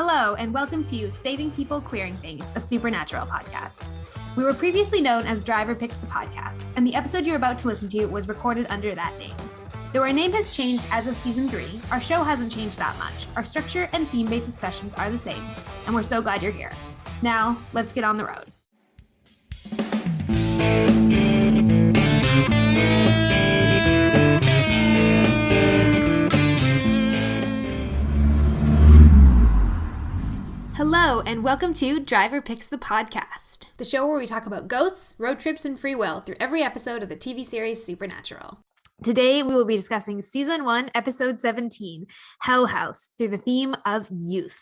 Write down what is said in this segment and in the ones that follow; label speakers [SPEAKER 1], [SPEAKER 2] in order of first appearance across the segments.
[SPEAKER 1] Hello, and welcome to Saving People Queering Things, a supernatural podcast. We were previously known as Driver Picks the Podcast, and the episode you're about to listen to was recorded under that name. Though our name has changed as of season 3, our show hasn't changed that much. Our structure and theme-based discussions are the same, and we're so glad you're here. Now, let's get on the road. Hello, and welcome to Driver Picks the Podcast, the show where we talk about ghosts, road trips, and free will through every episode of the TV series Supernatural. Today, we will be discussing Season 1, Episode 17, Hell House, through the theme of youth.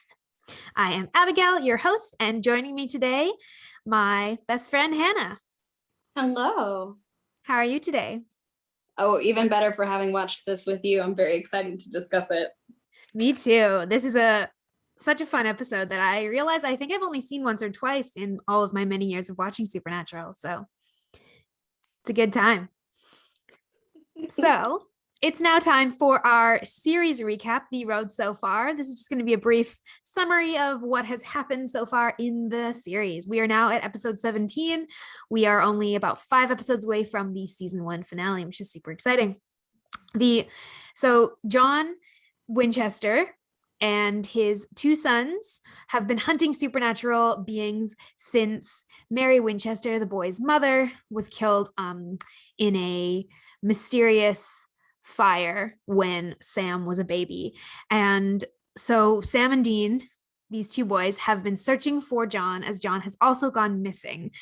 [SPEAKER 1] I am Abigail, your host, and joining me today, my best friend, Hannah.
[SPEAKER 2] Hello.
[SPEAKER 1] How are you today?
[SPEAKER 2] Oh, even better for having watched this with you. I'm very excited to discuss it.
[SPEAKER 1] Me too. This is such a fun episode that I realize I think I've only seen once or twice in all of my many years of watching Supernatural. So it's a good time. So it's now time for our series recap, The Road So Far. This is just going to be a brief summary of what has happened so far in the series. We are now at episode 17. We are only about 5 episodes away from the season 1 finale, which is super exciting. So John Winchester and his 2 sons have been hunting supernatural beings since Mary Winchester, the boy's mother, was killed in a mysterious fire when Sam was a baby. And so Sam and Dean, these 2 boys, have been searching for John, as John has also gone missing.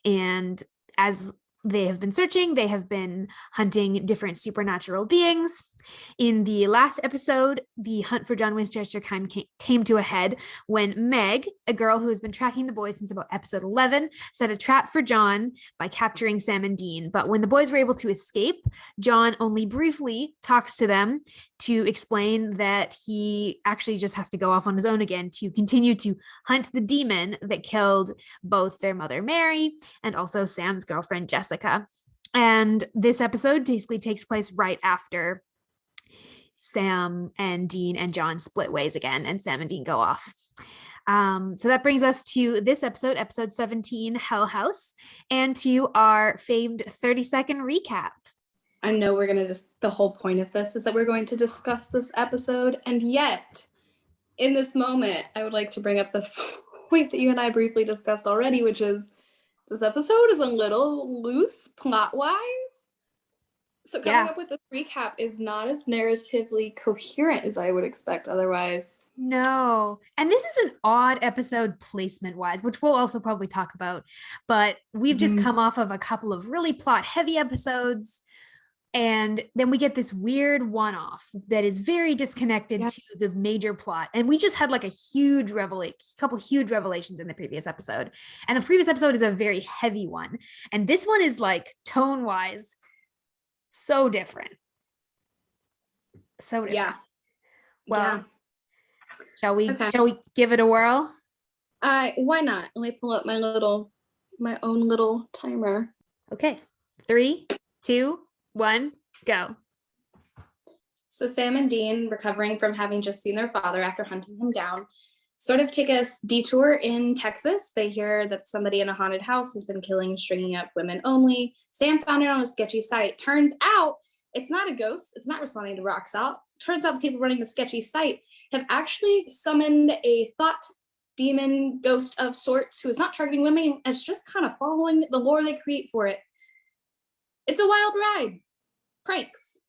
[SPEAKER 1] And as they have been searching, they have been hunting different supernatural beings. In the last episode, the hunt for John Winchester came to a head when Meg, a girl who has been tracking the boys since about episode 11, set a trap for John by capturing Sam and Dean. But when the boys were able to escape, John only briefly talks to them to explain that he actually just has to go off on his own again to continue to hunt the demon that killed both their mother, Mary, and also Sam's girlfriend, Jessica. And this episode basically takes place right after Sam and Dean and John split ways again, and Sam and Dean go off. So that brings us to this episode, episode 17, Hell House, and to our famed 30-second recap.
[SPEAKER 2] I know we're going to the whole point of this is that we're going to discuss this episode, and yet, in this moment, I would like to bring up the point that you and I briefly discussed already, which is this episode is a little loose plot-wise. So coming up with this recap is not as narratively coherent as I would expect otherwise.
[SPEAKER 1] No. And this is an odd episode placement-wise, which we'll also probably talk about. But we've just come off of a couple of really plot-heavy episodes. And then we get this weird one-off that is very disconnected to the major plot. And we just had like a couple huge revelations in the previous episode. And the previous episode is a very heavy one. And this one is like tone-wise so different.
[SPEAKER 2] Yeah.
[SPEAKER 1] Well, shall we give it a whirl?
[SPEAKER 2] Why not? Let me pull up my own little timer.
[SPEAKER 1] Okay. 3, 2, 1, go.
[SPEAKER 2] So Sam and Dean, recovering from having just seen their father after hunting him down, sort of take a detour in Texas. They hear that somebody in a haunted house has been killing and stringing up women only. Sam found it on a sketchy site. Turns out it's not a ghost. It's not responding to rock salt. Turns out the people running the sketchy site have actually summoned a thought demon ghost of sorts who is not targeting women. It's just kind of following the lore they create for it. It's a wild ride. Pranks.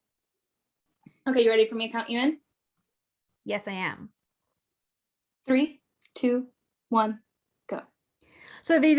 [SPEAKER 2] Okay, you ready for me to count you in?
[SPEAKER 1] Yes, I am.
[SPEAKER 2] 3, 2, 1, go.
[SPEAKER 1] So there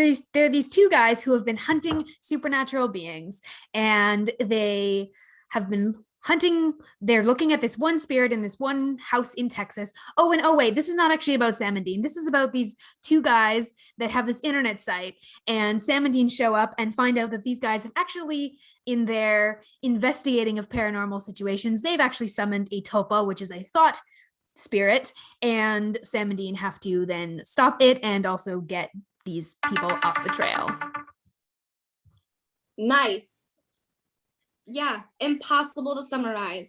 [SPEAKER 1] are these 2 guys who have been hunting supernatural beings, and they have been hunting. They're looking at this one spirit in this one house in Texas. Oh, wait, this is not actually about Sam and Dean. This is about these 2 guys that have this internet site, and Sam and Dean show up and find out that these guys have actually, in their investigating of paranormal situations, they've actually summoned a tulpa, which is a thought spirit, and Sam and Dean have to then stop it and also get these people off the trail.
[SPEAKER 2] Nice. Yeah, impossible to summarize.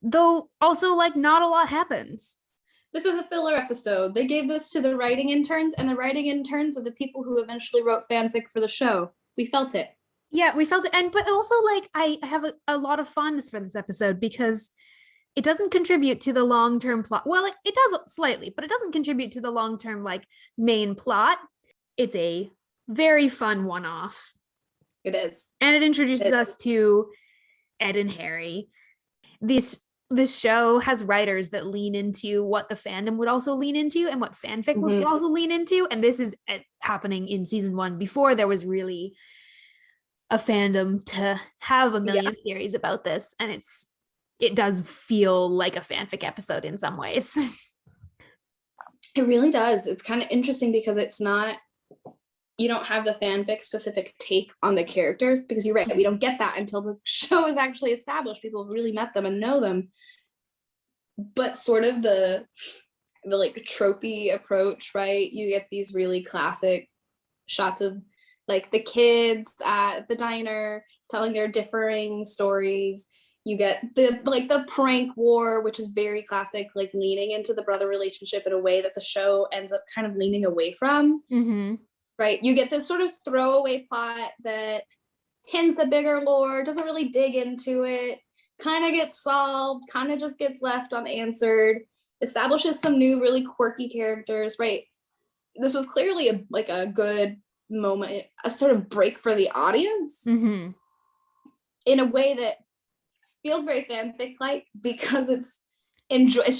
[SPEAKER 1] Though also like not a lot happens.
[SPEAKER 2] this was a filler episode. They gave this to the writing interns, and the writing interns are the people who eventually wrote fanfic for the show. We felt it.
[SPEAKER 1] Yeah, we felt it. And but also like I have a lot of fondness for this episode because it doesn't contribute to the long-term plot. Well, it does slightly, but it doesn't contribute to the long-term like main plot. It's a very fun one-off.
[SPEAKER 2] It is.
[SPEAKER 1] And it introduces us to Ed and Harry. This show has writers that lean into what the fandom would also lean into and what fanfic would also lean into. And this is happening in season 1 before there was really a fandom to have a million theories about this. And it does feel like a fanfic episode in some ways.
[SPEAKER 2] It really does. It's kind of interesting because it's not, you don't have the fanfic specific take on the characters, because you're right, we don't get that until the show is actually established. People have really met them and know them. But sort of the like tropey approach, right? You get these really classic shots of like the kids at the diner telling their differing stories. You get the prank war, which is very classic, like leaning into the brother relationship in a way that the show ends up kind of leaning away from. Right? You get this sort of throwaway plot that hints at bigger lore, doesn't really dig into it, kind of gets solved, kind of just gets left unanswered, establishes some new really quirky characters, right? This was clearly a good moment, a sort of break for the audience in a way that feels very fanfic-like, because it's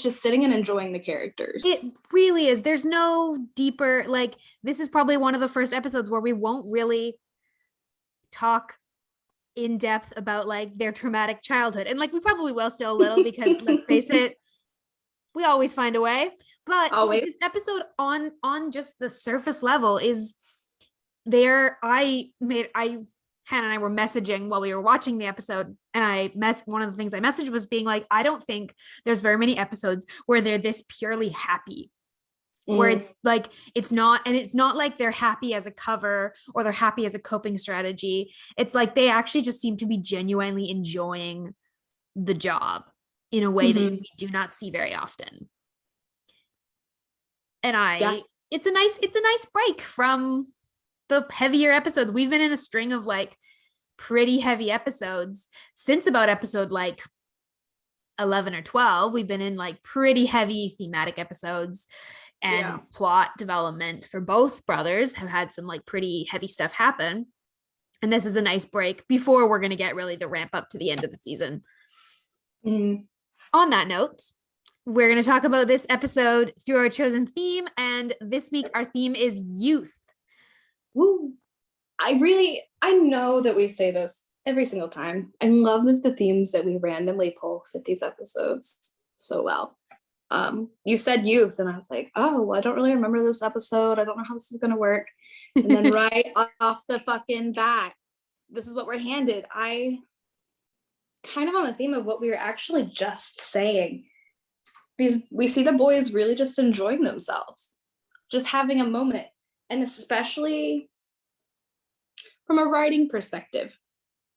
[SPEAKER 2] just sitting and enjoying the characters.
[SPEAKER 1] It really is. There's no deeper, like, this is probably one of the first episodes where we won't really talk in depth about like their traumatic childhood, and like we probably will still a little, because let's face it, we always find a way. But this episode on just the surface level is there. Hannah and I were messaging while we were watching the episode, and one of the things I messaged was being like, I don't think there's very many episodes where they're this purely happy, where it's like, it's not like they're happy as a cover or they're happy as a coping strategy. It's like they actually just seem to be genuinely enjoying the job in a way that we do not see very often. And it's a nice break from the heavier episodes. We've been in a string of like pretty heavy episodes since about episode like 11 or 12. We've been in like pretty heavy thematic episodes, and plot development for both brothers have had some like pretty heavy stuff happen. And this is a nice break before we're going to get really the ramp up to the end of the season. On that note, we're going to talk about this episode through our chosen theme. And this week, our theme is youth.
[SPEAKER 2] Woo. I know that we say this every single time. I love that the themes that we randomly pull fit these episodes so well. You said youth, and I was like, oh, I don't really remember this episode. I don't know how this is going to work. And then right off the fucking bat, this is what we're handed. I kind of on the theme of what we were actually just saying. Because we see the boys really just enjoying themselves, just having a moment. And especially from a writing perspective,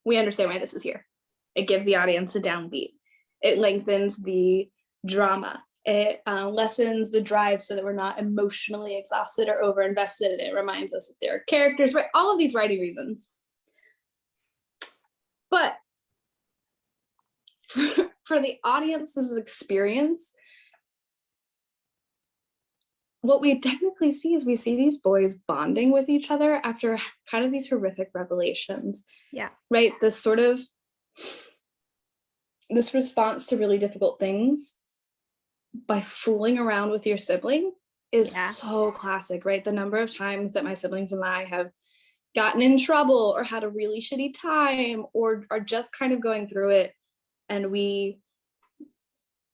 [SPEAKER 2] we understand why this is here. It gives the audience a downbeat. It lengthens the drama. It lessens the drive so that we're not emotionally exhausted or overinvested. And it reminds us that there are characters, right? All of these writing reasons. But for the audience's experience, what we technically see is we see these boys bonding with each other after kind of these horrific revelations.
[SPEAKER 1] Yeah.
[SPEAKER 2] Right? This response to really difficult things by fooling around with your sibling is so classic, right? The number of times that my siblings and I have gotten in trouble or had a really shitty time or are just kind of going through it, and we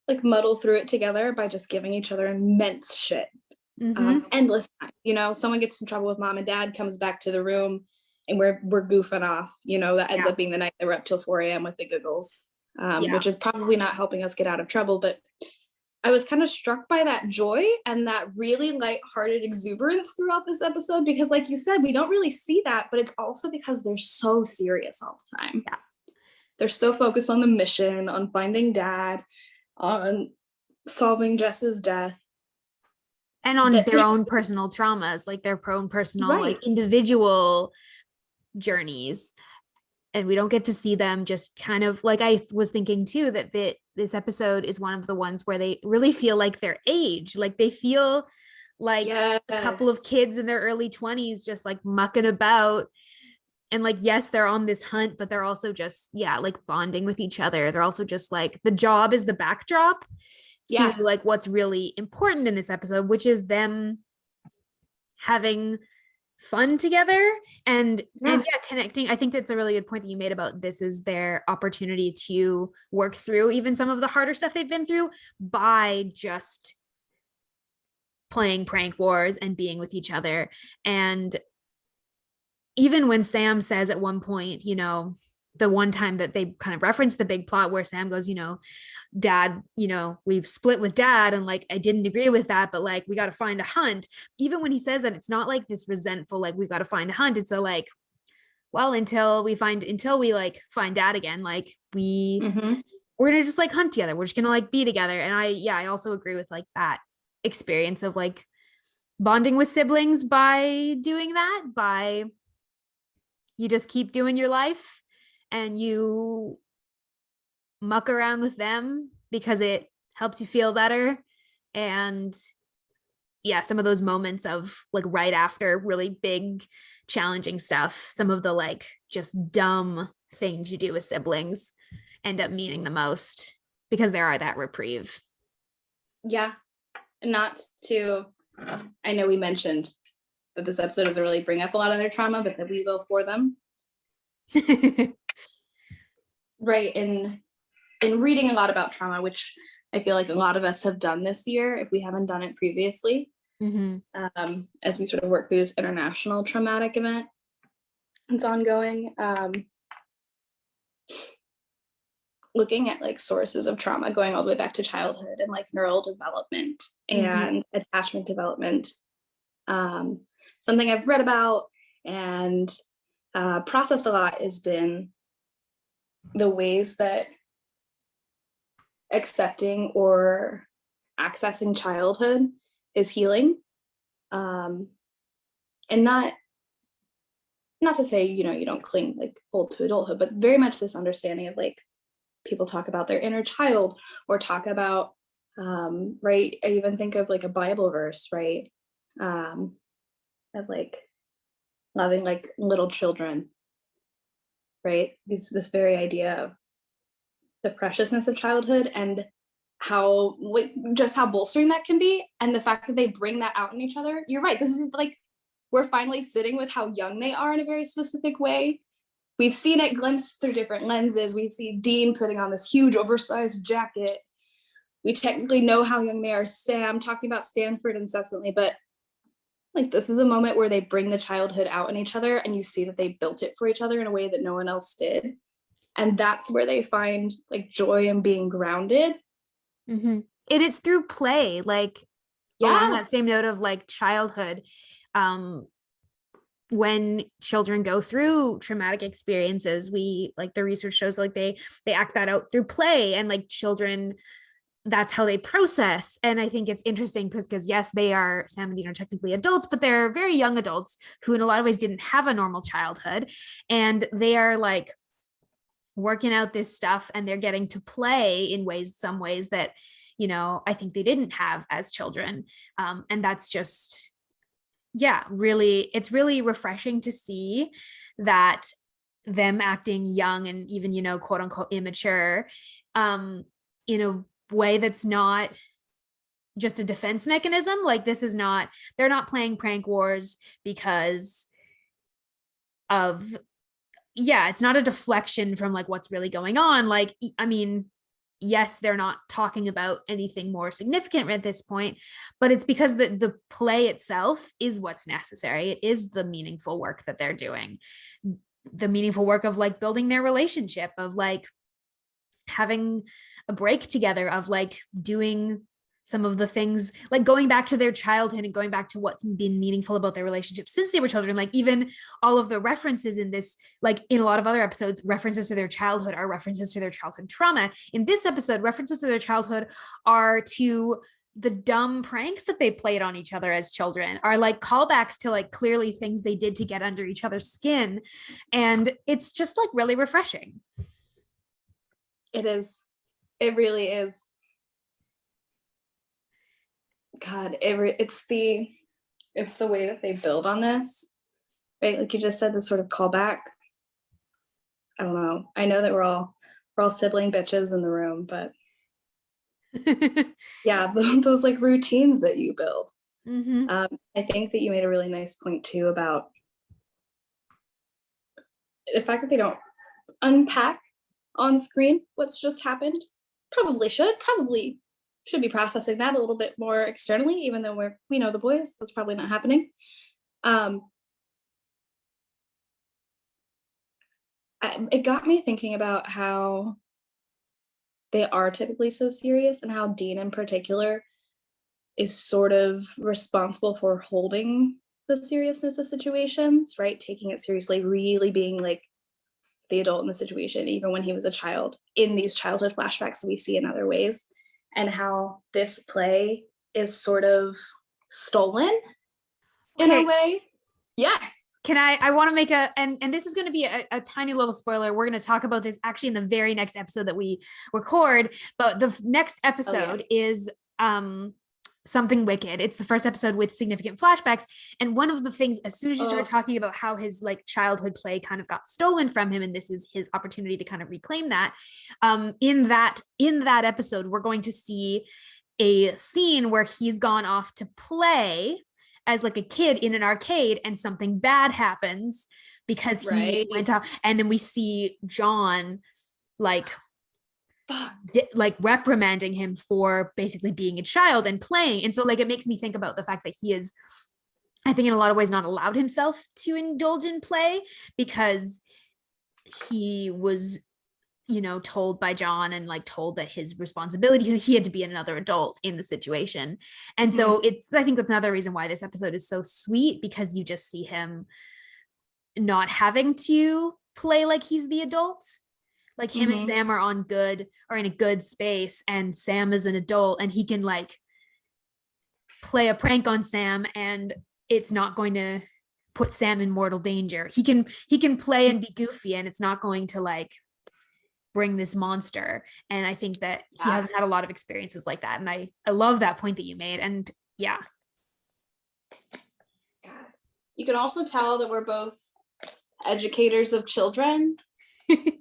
[SPEAKER 2] like muddle through it together by just giving each other immense shit. Endless time. You know, someone gets in trouble with mom and dad, comes back to the room, and we're goofing off. You know, that ends up being the night that we're up till 4 a.m. with the giggles, which is probably not helping us get out of trouble. But I was kind of struck by that joy and that really lighthearted exuberance throughout this episode, because like you said, we don't really see that, but it's also because they're so serious all the time.
[SPEAKER 1] Yeah.
[SPEAKER 2] They're so focused on the mission, on finding dad, on solving Jess's death.
[SPEAKER 1] and on
[SPEAKER 2] that
[SPEAKER 1] their own personal traumas, like their own personal, like
[SPEAKER 2] right.
[SPEAKER 1] individual journeys. And we don't get to see them just kind of like I was thinking too that this episode is one of the ones where they really feel like their age, like they feel like a couple of
[SPEAKER 2] Yes.
[SPEAKER 1] kids in their early 20s just like mucking about. And like, yes, they're on this hunt, but they're also just, yeah, like bonding with each other. They're also just like the job is the backdrop to
[SPEAKER 2] Yeah.
[SPEAKER 1] like what's really important in this episode, which is them having fun together and
[SPEAKER 2] Yeah.
[SPEAKER 1] yeah, connecting. I think that's a really good point that you made about this is their opportunity to work through even some of the harder stuff they've been through by just playing prank wars and being with each other. And even when Sam says at one point, you know, the one time that they kind of reference the big plot where Sam goes, you know, dad, you know, we've split with dad and like I didn't agree with that, but like we got to find a hunt. Even when he says that, it's not like this resentful, like we've got to find a hunt. It's a like, well, until we like find dad again, like
[SPEAKER 2] Mm-hmm.
[SPEAKER 1] we're gonna just like hunt together. We're just gonna like be together. And I also agree with like that experience of like bonding with siblings by doing that, by you just keep doing your life and you muck around with them because it helps you feel better. And yeah, some of those moments of like right after really big challenging stuff, some of the like just dumb things you do with siblings end up meaning the most because there are that reprieve.
[SPEAKER 2] Yeah. Not to, I know we mentioned that this episode doesn't really bring up a lot of their trauma, but that we will for them. Right. In reading a lot about trauma, which I feel like a lot of us have done this year, if we haven't done it previously, as we sort of work through this international traumatic event. It's ongoing. Looking at like sources of trauma going all the way back to childhood and like neural development and attachment development. Something I've read about and processed a lot has been the ways that accepting or accessing childhood is healing. And not to say, you know, you don't cling like hold to adulthood, but very much this understanding of like people talk about their inner child or talk about right, I even think of like a Bible verse, right, of like loving like little children, right, this very idea of the preciousness of childhood and how just how bolstering that can be, and the fact that they bring that out in each other. You're right, this is like we're finally sitting with how young they are in a very specific way. We've seen it glimpsed through different lenses. We see Dean putting on this huge oversized jacket. We technically know how young they are. Sam talking about Stanford incessantly, but like this is a moment where they bring the childhood out in each other and you see that they built it for each other in a way that no one else did. And that's where they find like joy in being grounded.
[SPEAKER 1] And it's through play, like along that same note of like childhood. When children go through traumatic experiences, we like the research shows like they act that out through play, and like children, that's how they process. And I think it's interesting because yes, they are, Sam and Dean are technically adults, but they're very young adults who in a lot of ways didn't have a normal childhood, and they are like working out this stuff and they're getting to play in some ways that, you know, I think they didn't have as children. And that's just, yeah, really, it's really refreshing to see that them acting young and even, you know, quote unquote immature, in a way that's not just a defense mechanism. Like this is not, they're not playing prank wars because of, yeah, it's not a deflection from like what's really going on. Like, I mean, yes, they're not talking about anything more significant at this point, but it's because the play itself is what's necessary. It is the meaningful work that they're doing, the meaningful work of like building their relationship, of like having a break together, of like doing some of the things, like going back to their childhood and going back to what's been meaningful about their relationship since they were children. Like even all of the references in this, like in a lot of other episodes, references to their childhood are references to their childhood trauma. In this episode, references to their childhood are to the dumb pranks that they played on each other as children are like callbacks to like clearly things they did to get under each other's skin. And it's just like really refreshing.
[SPEAKER 2] It is. It really is. God, it's the way that they build on this, right? Like you just said, the sort of callback. I don't know. I know that we're all sibling bitches in the room, but yeah, those like routines that you build.
[SPEAKER 1] Mm-hmm.
[SPEAKER 2] I think that you made a really nice point too about the fact that they don't unpack on screen what's just happened. Probably should be processing that a little bit more externally, even though we know the boys, that's probably not happening. It got me thinking about how they are typically so serious, and how Dean in particular is sort of responsible for holding the seriousness of situations, right? Taking it seriously, really being like the adult in the situation, even when he was a child, in these childhood flashbacks that we see in other ways, and how this play is sort of stolen in a way. Yes.
[SPEAKER 1] I want to make and this is going to be a tiny little spoiler. We're going to talk about this actually in the very next episode that we record, but the next episode is Something Wicked. It's the first episode with significant flashbacks. And one of the things, as soon as you start talking about how his like childhood play kind of got stolen from him, and this is his opportunity to kind of reclaim that, in that episode, we're going to see a scene where he's gone off to play as like a kid in an arcade, and something bad happens because he went out, and then we see John like reprimanding him for basically being a child and playing. And so like it makes me think about the fact that he is, I think in a lot of ways, not allowed himself to indulge in play because he was, you know, told by John and like told that his responsibility, he had to be another adult in the situation. And so I think that's another reason why this episode is so sweet, because you just see him not having to play like he's the adult. Like him and Sam are in a good space, and Sam is an adult and he can like play a prank on Sam and it's not going to put Sam in mortal danger. He can play and be goofy and it's not going to like bring this monster. And I think that he hasn't had a lot of experiences like that. And I love that point that you made. And yeah.
[SPEAKER 2] You can also tell that we're both educators of children,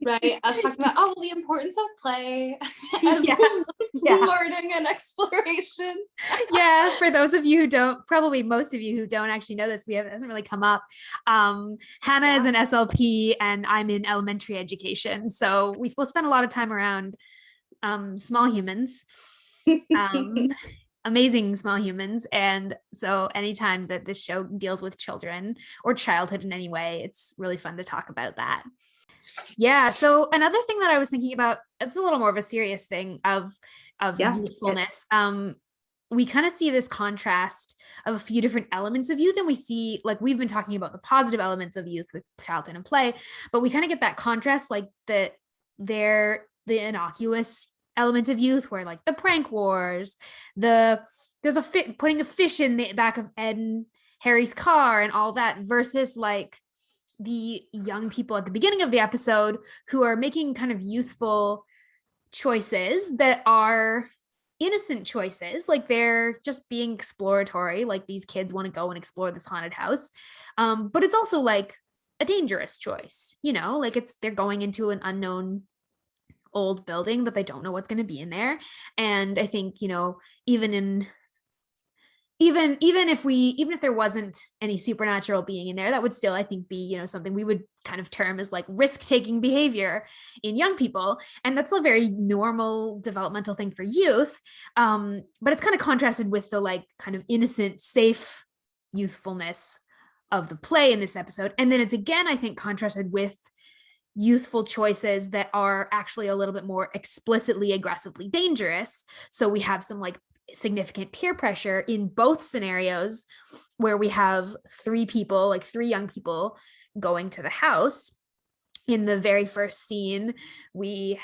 [SPEAKER 2] right? Us talking about the importance of play as learning and exploration.
[SPEAKER 1] Yeah, for those of you who don't, probably most of you who don't actually know this, it hasn't really come up. Hannah is an SLP and I'm in elementary education, so we will spend a lot of time around small humans, amazing small humans. And so anytime that this show deals with children or childhood in any way, it's really fun to talk about that. Yeah. So another thing that I was thinking about, it's a little more of a serious thing of youthfulness. We kind of see this contrast of a few different elements of youth, and we see, like, we've been talking about the positive elements of youth with childhood and play, but we kind of get that contrast, like the innocuous elements of youth, where like the prank wars, there's putting a fish in the back of Ed and Harry's car and all that, versus like the young people at the beginning of the episode who are making kind of youthful choices that are innocent choices. Like they're just being exploratory. Like these kids want to go and explore this haunted house. But it's also like a dangerous choice, you know, like they're going into an unknown old building that they don't know what's going to be in there. And I think, you know, even if there wasn't any supernatural being in there, that would still, I think, be, you know, something we would kind of term as like risk-taking behavior in young people. And that's a very normal developmental thing for youth. But it's kind of contrasted with the like kind of innocent, safe youthfulness of the play in this episode. And then it's again, I think, contrasted with youthful choices that are actually a little bit more explicitly, aggressively dangerous. So we have some like significant peer pressure in both scenarios, where we have three young people going to the house. In the very first scene, we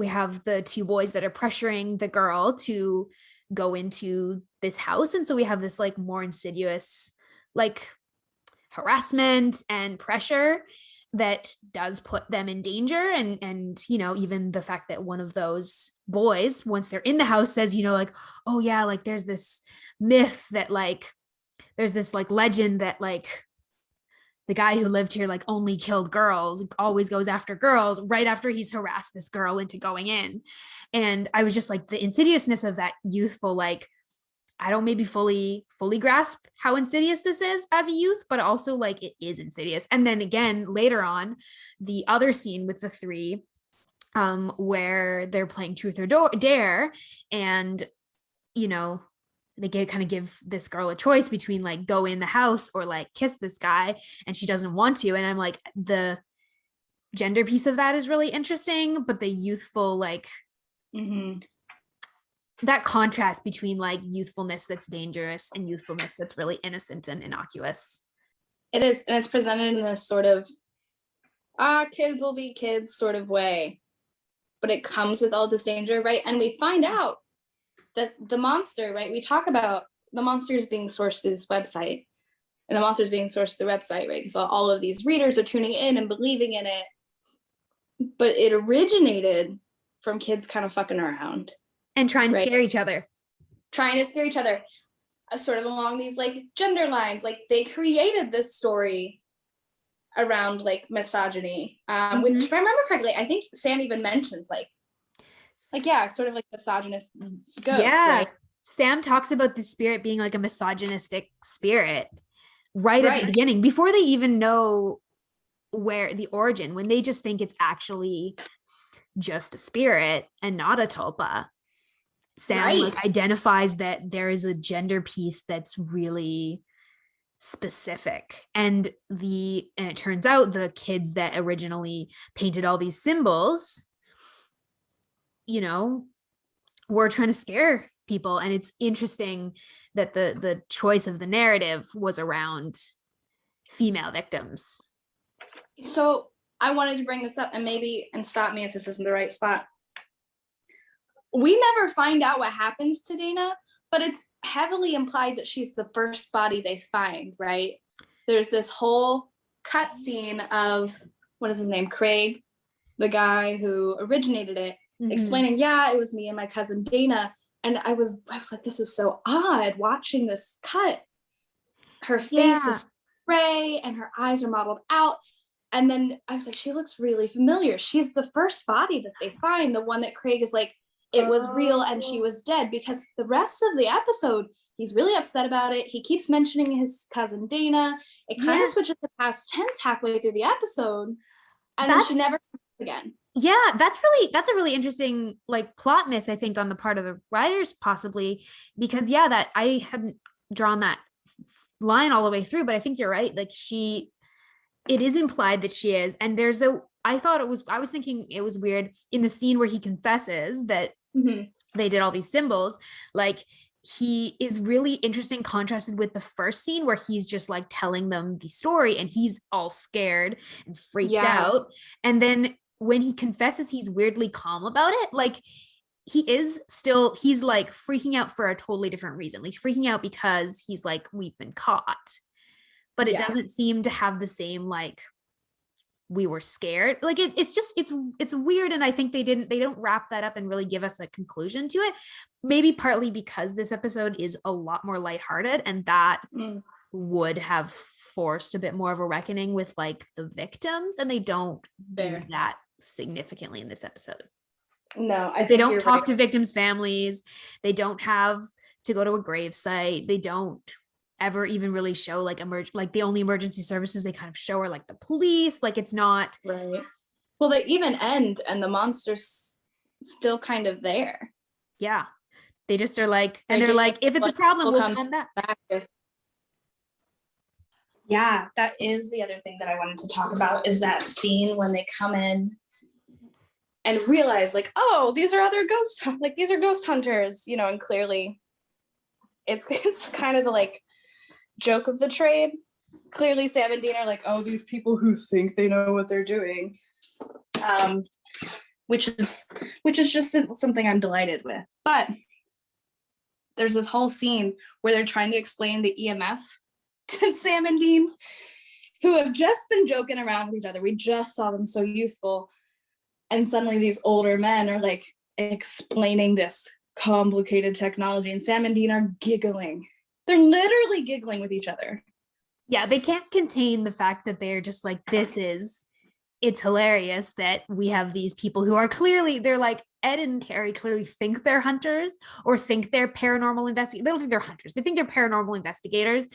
[SPEAKER 1] we have the two boys that are pressuring the girl to go into this house. And so we have this like more insidious like harassment and pressure that does put them in danger. And you know, even the fact that one of those boys, once they're in the house, says, you know, like, oh yeah, like there's this myth that like there's this like legend that like the guy who lived here like only killed girls, always goes after girls, right after he's harassed this girl into going in. And I was just like, the insidiousness of that youthful, like, I don't maybe fully grasp how insidious this is as a youth, but also like it is insidious. And then again, later on, the other scene with the three, where they're playing truth or dare, and you know, they kind of give this girl a choice between like go in the house or like kiss this guy, and she doesn't want to. And I'm like, the gender piece of that is really interesting, but the youthful like that contrast between like youthfulness that's dangerous and youthfulness that's really innocent and innocuous.
[SPEAKER 2] It is, and it's presented in this sort of kids will be kids sort of way, but it comes with all this danger, right? And we find out that the monster, right? We talk about the monsters being sourced through this website, and the monsters being sourced through the website, right? And so all of these readers are tuning in and believing in it, but it originated from kids kind of fucking around
[SPEAKER 1] and trying to scare each other.
[SPEAKER 2] Sort of along these like gender lines. Like they created this story around like misogyny, which if I remember correctly, I think Sam even mentions like yeah, sort of like misogynist ghost, right?
[SPEAKER 1] Sam talks about the spirit being like a misogynistic spirit right at the beginning, before they even know where the origin, when they just think it's actually just a spirit and not a tulpa. Sam like identifies that there is a gender piece that's really specific, and it turns out the kids that originally painted all these symbols, you know, were trying to scare people. And it's interesting that the choice of the narrative was around female victims.
[SPEAKER 2] So I wanted to bring this up, and stop me if this isn't the right spot. We never find out what happens to Dana, but it's heavily implied that she's the first body they find, right? There's this whole cut scene of, what is his name? Craig, the guy who originated it, explaining, yeah, it was me and my cousin Dana. And I was like, this is so odd watching this cut. Her face is gray and her eyes are modeled out. And then I was like, she looks really familiar. She's the first body that they find, the one that Craig is like, it was real and she was dead, because the rest of the episode, he's really upset about it. He keeps mentioning his cousin Dana. It kind of switches to past tense halfway through the episode, and then she never comes again.
[SPEAKER 1] Yeah, that's a really interesting like plot miss, I think, on the part of the writers, possibly, because that I hadn't drawn that line all the way through, but I think you're right. Like it is implied that she is, and I was thinking it was weird in the scene where he confesses that they did all these symbols. Like he is really interesting, contrasted with the first scene where he's just like telling them the story and he's all scared and freaked out. And then when he confesses, he's weirdly calm about it. Like he's like freaking out for a totally different reason. He's freaking out because he's like, we've been caught, but it doesn't seem to have the same like, we were scared. Like it's weird. And I think they don't wrap that up and really give us a conclusion to it. Maybe partly because this episode is a lot more lighthearted, and that would have forced a bit more of a reckoning with like the victims, and they don't do that significantly in this episode.
[SPEAKER 2] No,
[SPEAKER 1] they don't talk to victims' families. They don't have to go to a grave site. They don't ever even really show like the only emergency services they kind of show are like the police. Like it's not
[SPEAKER 2] right. Well, they even end and the monster's still kind of there.
[SPEAKER 1] Yeah, they just are like, and they're like, if it's a problem, we'll come back.
[SPEAKER 2] Yeah, that is the other thing that I wanted to talk about, is that scene when they come in and realize like, oh, these are these are ghost hunters, you know, and clearly it's kind of the like joke of the trade. Clearly Sam and Dean are like, oh, these people who think they know what they're doing. which is just something I'm delighted with. But there's this whole scene where they're trying to explain the EMF to Sam and Dean, who have just been joking around with each other. We just saw them so youthful. And suddenly these older men are like explaining this complicated technology, and Sam and Dean are giggling. They're literally giggling with each other.
[SPEAKER 1] Yeah, they can't contain the fact that they're just like, it's hilarious that we have these people who are clearly, they're like, Ed and Harry clearly think they're hunters or think they're paranormal investigators. They don't think they're hunters. They think they're paranormal investigators.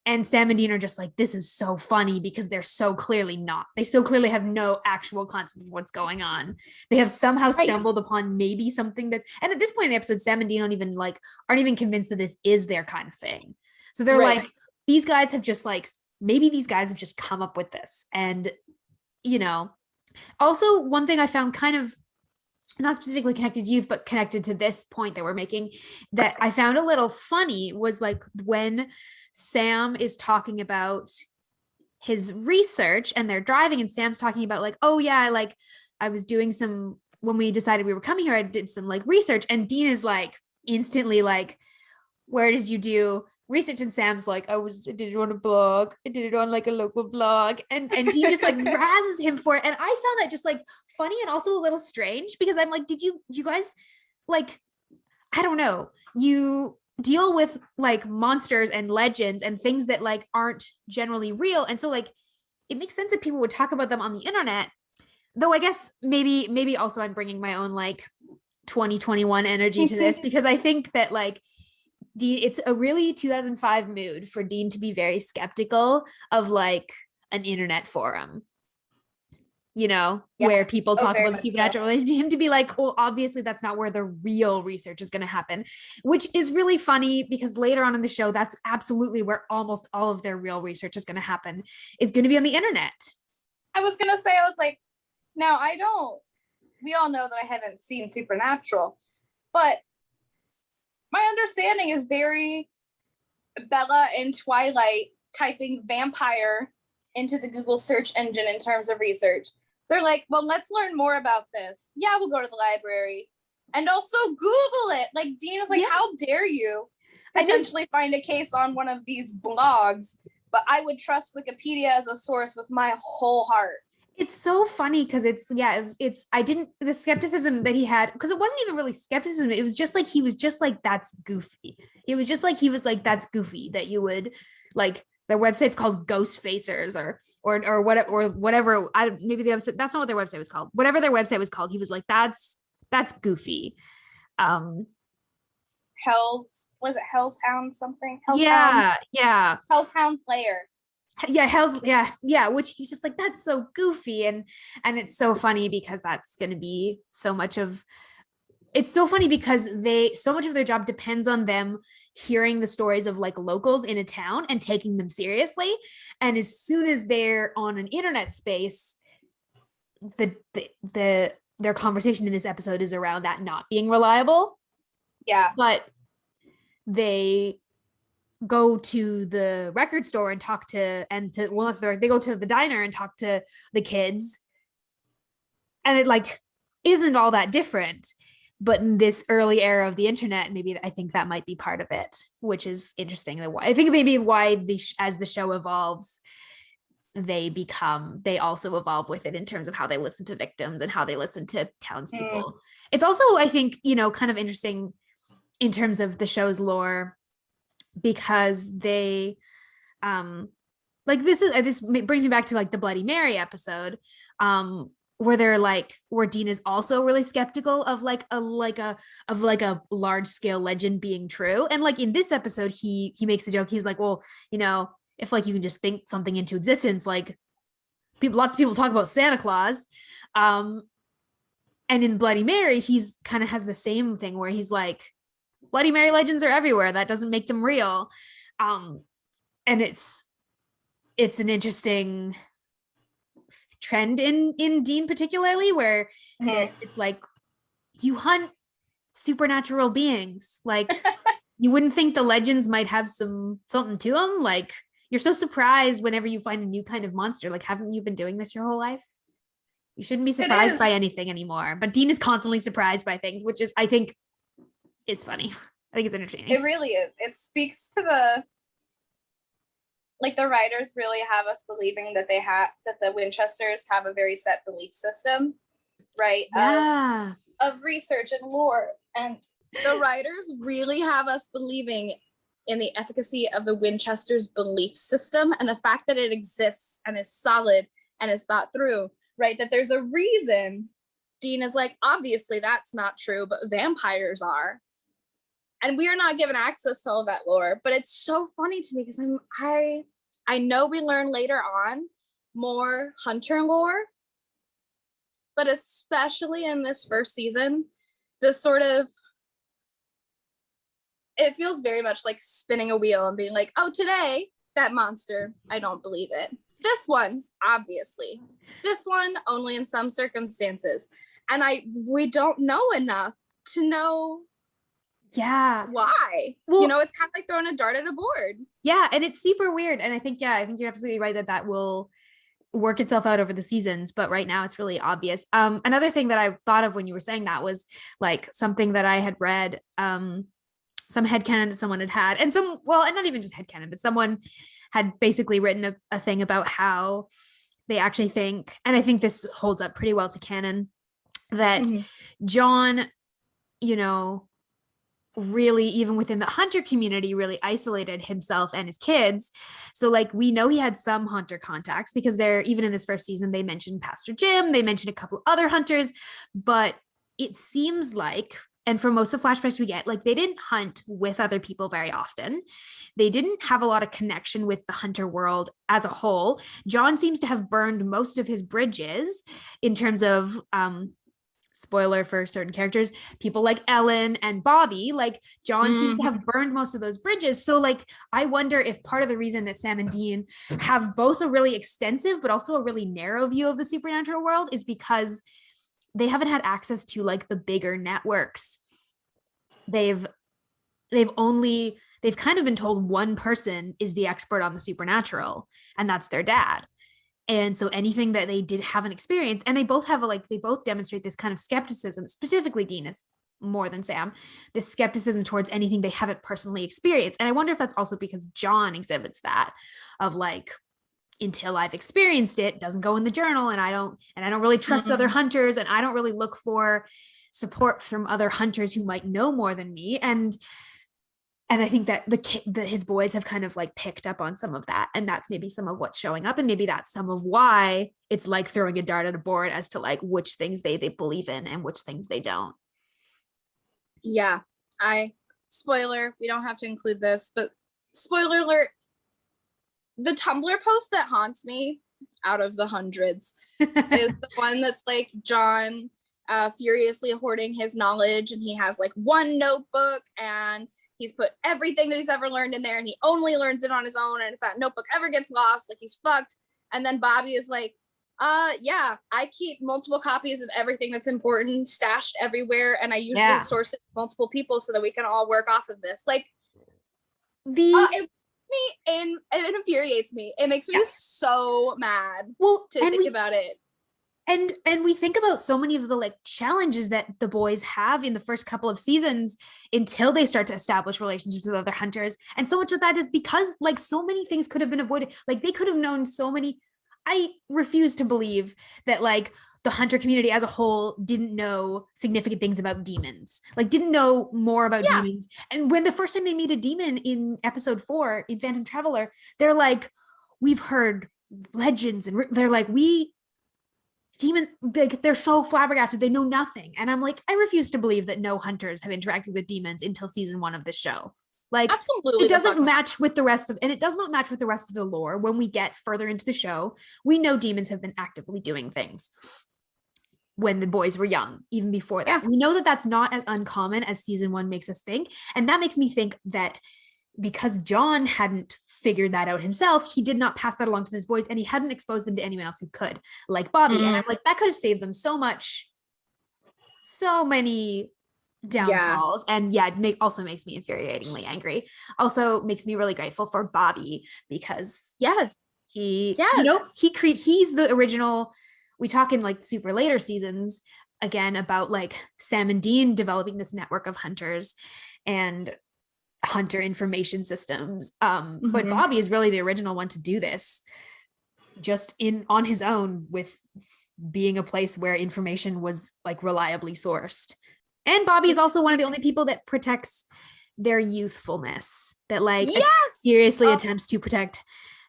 [SPEAKER 1] And Sam and Dean are just like, this is so funny because they're so clearly not. They so clearly have no actual concept of what's going on. They have somehow stumbled upon maybe something that, and at this point in the episode, Sam and Dean aren't even convinced that this is their kind of thing. So they're like, these guys have just like, maybe these guys have just come up with this. And, you know, also one thing I found kind of not specifically connected to youth, but connected to this point that we're making that I found a little funny was like when Sam is talking about his research and they're driving and Sam's talking about like, oh yeah, like I was doing some, when we decided we were coming here, I did some like research, and Dean is like instantly like, where did you do research? And Sam's like, I did it on a blog. I did it on like a local blog. And he just like razzes him for it. And I found that just like funny and also a little strange because I'm like, did you guys like, I don't know, you deal with like monsters and legends and things that like aren't generally real. And so like, it makes sense that people would talk about them on the internet, though I guess maybe also I'm bringing my own like 2021 energy to this because I think that like, Dean, it's a really 2005 mood for Dean to be very skeptical of like an internet forum, you know, where people talk about the supernatural, and him to be like, well, obviously that's not where the real research is going to happen, which is really funny because later on in the show, that's absolutely where almost all of their real research is going to happen, is going to be on the internet.
[SPEAKER 3] I was going to say, I was like, now we all know that I haven't seen Supernatural, but my understanding is very Bella and Twilight typing vampire into the Google search engine in terms of research. They're like, well, let's learn more about this. Yeah, we'll go to the library and also Google it. Like Dean is like, how dare you potentially find a case on one of these blogs, but I would trust Wikipedia as a source with my whole heart.
[SPEAKER 1] It's so funny because the skepticism that he had, because it wasn't even really skepticism. It was just like, he was just like, that's goofy. It was just like, he was like, that's goofy that you would like, their website's called Ghost Facers or whatever. Maybe the website, that's not what their website was called. Whatever their website was called, he was like, that's goofy.
[SPEAKER 3] Hell's Hound something?
[SPEAKER 1] Yeah.
[SPEAKER 3] Hell's Hound's Lair.
[SPEAKER 1] Which he's just like, that's so goofy, and it's so funny because that's going to be so much of their job depends on them hearing the stories of like locals in a town and taking them seriously, and as soon as they're on an internet space, their conversation in this episode is around that not being reliable. But they go to the record store and they go to the diner and talk to the kids, and it like isn't all that different. But in this early era of the internet, maybe I think that might be part of it, which is interesting. I think maybe why as the show evolves, they also evolve with it in terms of how they listen to victims and how they listen to townspeople. It's also, I think, kind of interesting in terms of the show's lore, because they this brings me back to like the Bloody Mary episode, where Dean is also really skeptical of a large scale legend being true. And like in this episode, he makes the joke. He's like, well, if like you can just think something into existence, like lots of people talk about Santa Claus. And in Bloody Mary, he's kind of has the same thing where he's like, Bloody Mary legends are everywhere. That doesn't make them real. And it's an interesting trend in Dean particularly, where it's like, you hunt supernatural beings. Like you wouldn't think the legends might have something to them. Like you're so surprised whenever you find a new kind of monster. Like, haven't you been doing this your whole life? You shouldn't be surprised by anything anymore. But Dean is constantly surprised by things, which is, I think, is funny. I think it's entertaining.
[SPEAKER 3] It really is. It speaks to the writers really have us believing that that the Winchesters have a very set belief system, right?
[SPEAKER 1] Yeah.
[SPEAKER 3] Of research and lore. And the writers really have us believing in the efficacy of the Winchesters' belief system and the fact that it exists and is solid and is thought through, right? That there's a reason Dean is like, obviously that's not true, but vampires are. And we are not given access to all of that lore, but it's so funny to me because I know we learn later on more hunter lore, but especially in this first season, this sort of, it feels very much like spinning a wheel and being like, oh, today, that monster, I don't believe it. This one, obviously. This one, only in some circumstances. And we don't know enough to know why. Well, it's kind of like throwing a dart at a board.
[SPEAKER 1] Yeah, and it's super weird. And I think you're absolutely right that will work itself out over the seasons, but right now it's really obvious. Another thing that I thought of when you were saying that was like something that I had read, some headcanon that someone had, and and not even just headcanon, but someone had basically written a thing about how they actually think, and I think this holds up pretty well to canon, that John, really, even within the hunter community, really isolated himself and his kids. So like, we know he had some hunter contacts because even in this first season, they mentioned Pastor Jim, they mentioned a couple other hunters, but it seems like, and from most of the flashbacks we get, like they didn't hunt with other people very often. They didn't have a lot of connection with the hunter world as a whole. John seems to have burned most of his bridges in terms of, spoiler for certain characters, people like Ellen and Bobby, like John seems to have burned most of those bridges. So like, I wonder if part of the reason that Sam and Dean have both a really extensive, but also a really narrow view of the supernatural world is because they haven't had access to like the bigger networks. They've kind of been told one person is the expert on the supernatural, and that's their dad. And so anything that they haven't experienced, and they both demonstrate this kind of skepticism, specifically Dean is more than Sam, this skepticism towards anything they haven't personally experienced. And I wonder if that's also because John exhibits that of like, until I've experienced it, doesn't go in the journal, and I don't really trust other hunters, and I don't really look for support from other hunters who might know more than me. And I think that his boys have kind of like picked up on some of that. And that's maybe some of what's showing up. And maybe that's some of why it's like throwing a dart at a board as to like which things they believe in and which things they don't.
[SPEAKER 3] Yeah. Spoiler, we don't have to include this, but spoiler alert, the Tumblr post that haunts me out of the hundreds is the one that's like John furiously hoarding his knowledge. And he has like one notebook and he's put everything that he's ever learned in there, and he only learns it on his own. And if that notebook ever gets lost, like he's fucked. And then Bobby is like, yeah, I keep multiple copies of everything that's important stashed everywhere. And I usually source it to multiple people so that we can all work off of this. Like it infuriates me. It makes me so mad to think about it.
[SPEAKER 1] And we think about so many of the like challenges that the boys have in the first couple of seasons until they start to establish relationships with other hunters. And so much of that is because like so many things could have been avoided. Like they could have known so many. I refuse to believe that like the hunter community as a whole didn't know significant things about demons, like didn't know more about demons. And when the first time they meet a demon in episode 4 in Phantom Traveler, they're like, we've heard legends, and they're like, demons, like they're so flabbergasted, they know nothing. And I'm like, I refuse to believe that no hunters have interacted with demons until season 1 of this show. Like,
[SPEAKER 3] absolutely,
[SPEAKER 1] it doesn't match with the rest of, and it does not match with the rest of the lore. When we get further into the show, we know demons have been actively doing things when the boys were young, even before that. We know that that's not as uncommon as season 1 makes us think. And that makes me think that because John hadn't figured that out himself, he did not pass that along to his boys, and he hadn't exposed them to anyone else who could, like Bobby. And I'm like, that could have saved them so many downfalls. And it also makes me infuriatingly angry. Also makes me really grateful for Bobby because he's the original we talk in like super later seasons again about like Sam and Dean developing this network of hunters and hunter information systems. But Bobby is really the original one to do this just on his own, with being a place where information was like reliably sourced. And Bobby is also one of the only people that protects their youthfulness, that like seriously attempts to protect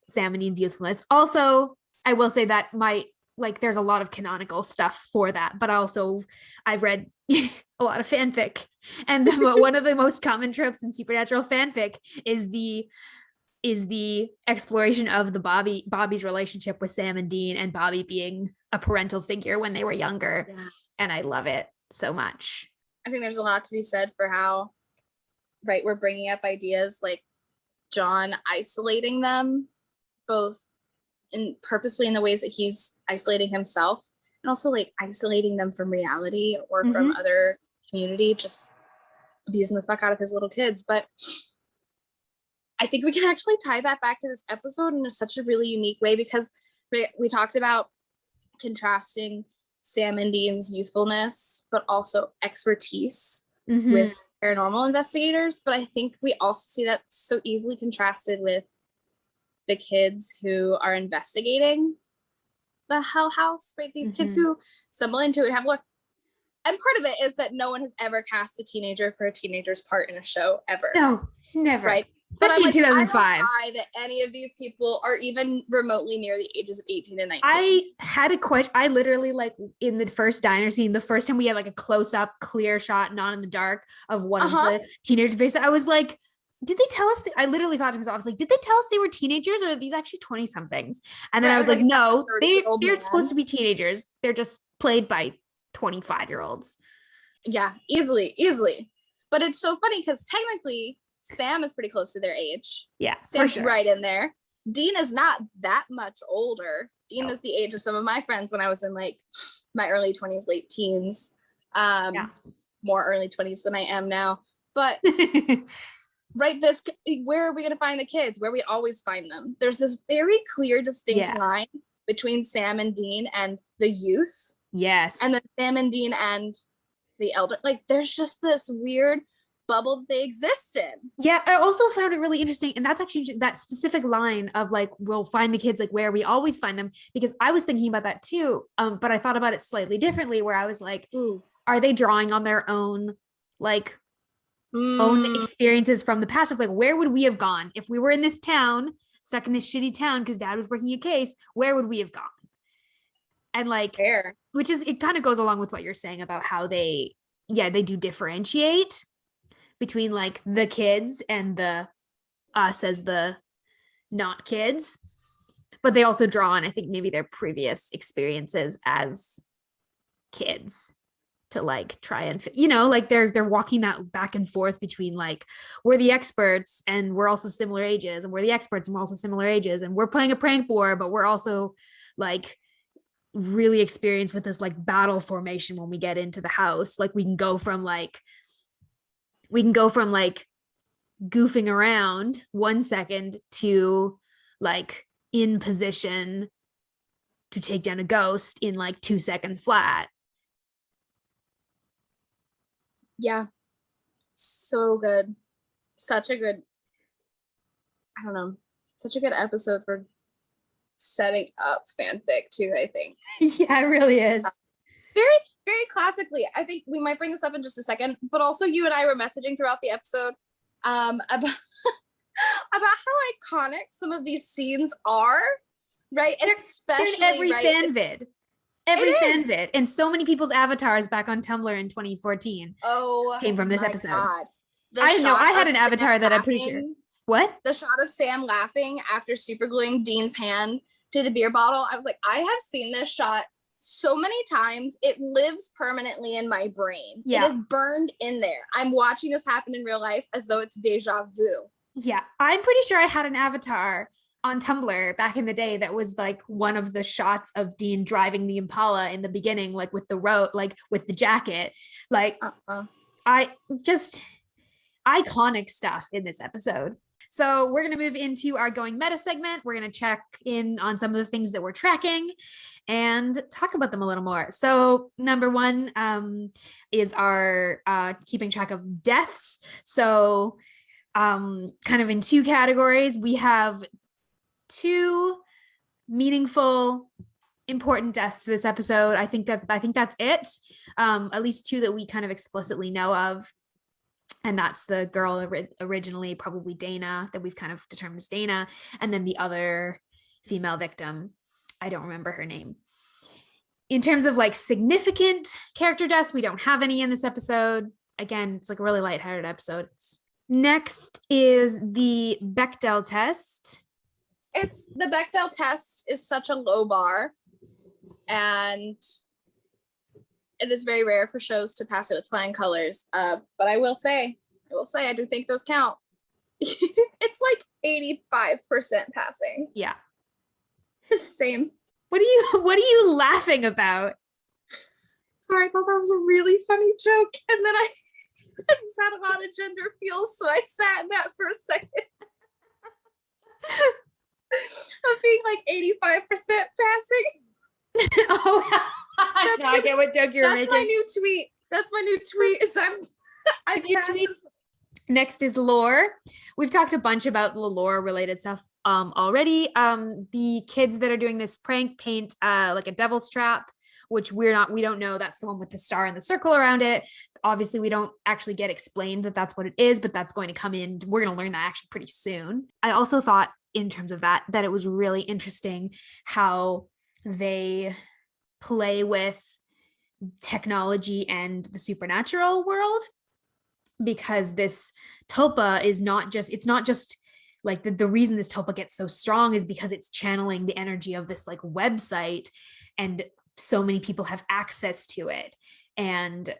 [SPEAKER 1] Sam and Dean's youthfulness. Also, I will say that there's a lot of canonical stuff for that, but also I've read a lot of fanfic, and one of the most common tropes in supernatural fanfic is the exploration of Bobby's relationship with Sam and Dean, and Bobby being a parental figure when they were younger. Yeah. And I love it so much.
[SPEAKER 2] I think there's a lot to be said for how, right, we're bringing up ideas like John isolating them, both purposely in the ways that he's isolating himself, and also like isolating them from reality or from other community, just abusing the fuck out of his little kids. But I think we can actually tie that back to this episode in such a really unique way, because we talked about contrasting Sam and Dean's youthfulness, but also expertise with paranormal investigators. But I think we also see that so easily contrasted with the kids who are investigating the Hell House, right? These kids who stumble into it have looked, and part of it is that no one has ever cast a teenager for a teenager's part in a show ever.
[SPEAKER 1] No, never.
[SPEAKER 2] Right.
[SPEAKER 1] Especially in 2005.
[SPEAKER 2] I don't buy that any of these people are even remotely near the ages of 18 and 19.
[SPEAKER 1] I had a question. I literally, like, in the first diner scene, the first time we had like a close-up, clear shot, not in the dark, of one of the teenagers' faces, I was like, did they tell us? I literally thought to myself, I was like, did they tell us they were teenagers, or are these actually 20-somethings? And then I was like, no, they're supposed to be teenagers. They're just played by 25-year-olds.
[SPEAKER 2] Yeah, easily. But it's so funny because technically Sam is pretty close to their age.
[SPEAKER 1] Yeah,
[SPEAKER 2] Sam's right in there. Dean is not that much older. Dean is the age of some of my friends when I was in like my early 20s, late teens. More early 20s than I am now. But right, where are we going to find the kids? Where we always find them. There's this very clear, distinct line between Sam and Dean and the youth.
[SPEAKER 1] Yes.
[SPEAKER 2] And then Sam and Dean and the elder. Like, there's just this weird bubble that they exist in.
[SPEAKER 1] Yeah, I also found it really interesting, and that's actually that specific line of like, we'll find the kids like where we always find them, because I was thinking about that too, but I thought about it slightly differently, where I was like, ooh, are they drawing on their own like own experiences from the past of like, where would we have gone if we were in this town, stuck in this shitty town because dad was working a case? Where would we have gone? And like, which is, it kind of goes along with what you're saying about how they do differentiate between like the kids and the us as the not kids, but they also draw on, I think, maybe their previous experiences as kids to like try and, like they're walking that back and forth between like, we're the experts and we're also similar ages, and we're the experts and we're also similar ages, and we're playing a prank war, but we're also like really experienced with this like battle formation when we get into the house. Like we can go from like goofing around 1 second to like in position to take down a ghost in like 2 seconds flat.
[SPEAKER 2] Yeah. So good. Such a good episode for setting up fanfic too, I think.
[SPEAKER 1] Yeah, it really is.
[SPEAKER 2] Very, very classically. I think we might bring this up in just a second, but also you and I were messaging throughout the episode about how iconic some of these scenes are, right? Especially
[SPEAKER 1] they're in every fan vid. Every fan vid, and so many people's avatars back on Tumblr in 2014 came from this episode. God. I know I had an avatar that I'm pretty sure. What?
[SPEAKER 2] The shot of Sam laughing after supergluing Dean's hand to the beer bottle. I was like, I have seen this shot so many times. It lives permanently in my brain. Yeah. It is burned in there. I'm watching this happen in real life as though it's deja vu.
[SPEAKER 1] Yeah, I'm pretty sure I had an avatar on Tumblr back in the day that was like one of the shots of Dean driving the Impala in the beginning, like with the road, like with the jacket. Like I iconic stuff in this episode. So we're going to move into our going meta segment. We're going to check in on some of the things that we're tracking and talk about them a little more. So number one is our keeping track of deaths. So kind of in two categories, we have two meaningful, important deaths this episode. I think that's it. At least two that we kind of explicitly know of. And that's the girl originally, probably Dana, that we've kind of determined is Dana. And then the other female victim, I don't remember her name. In terms of like significant character deaths, we don't have any in this episode. Again, it's like a really lighthearted episode. Next is the Bechdel test.
[SPEAKER 3] The Bechdel test is such a low bar, and it is very rare for shows to pass it with flying colors. But I will say, I do think those count. It's like 85% passing.
[SPEAKER 1] Yeah.
[SPEAKER 3] Same.
[SPEAKER 1] What are you laughing about?
[SPEAKER 3] Sorry, I thought that was a really funny joke. And then I just had a lot of gender feels, so I sat in that for a second. Of being like 85% passing.
[SPEAKER 1] Oh, I get what joke you're making.
[SPEAKER 3] That's my new tweet. Is I
[SPEAKER 1] tweet. Next is lore. We've talked a bunch about the lore related stuff already. The kids that are doing this prank paint like a devil's trap, which we don't know. That's the one with the star and the circle around it. Obviously, we don't actually get explained that that's what it is, but that's going to come in. We're going to learn that actually pretty soon. I also thought in terms of that it was really interesting how they play with technology and the supernatural world, because this tulpa is not just like the reason this tulpa gets so strong is because it's channeling the energy of this like website, and so many people have access to it. And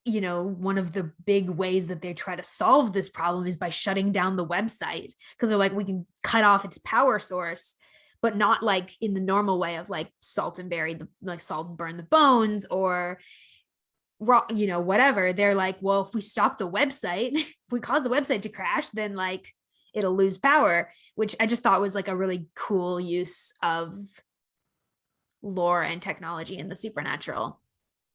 [SPEAKER 1] you know, one of the big ways that they try to solve this problem is by shutting down the website, because they're like, we can cut off its power source, but not like in the normal way of like salt and burn the bones or whatever. They're like, well, if we stop the website, if we cause the website to crash, then like it'll lose power, which I just thought was like a really cool use of lore and technology in the supernatural.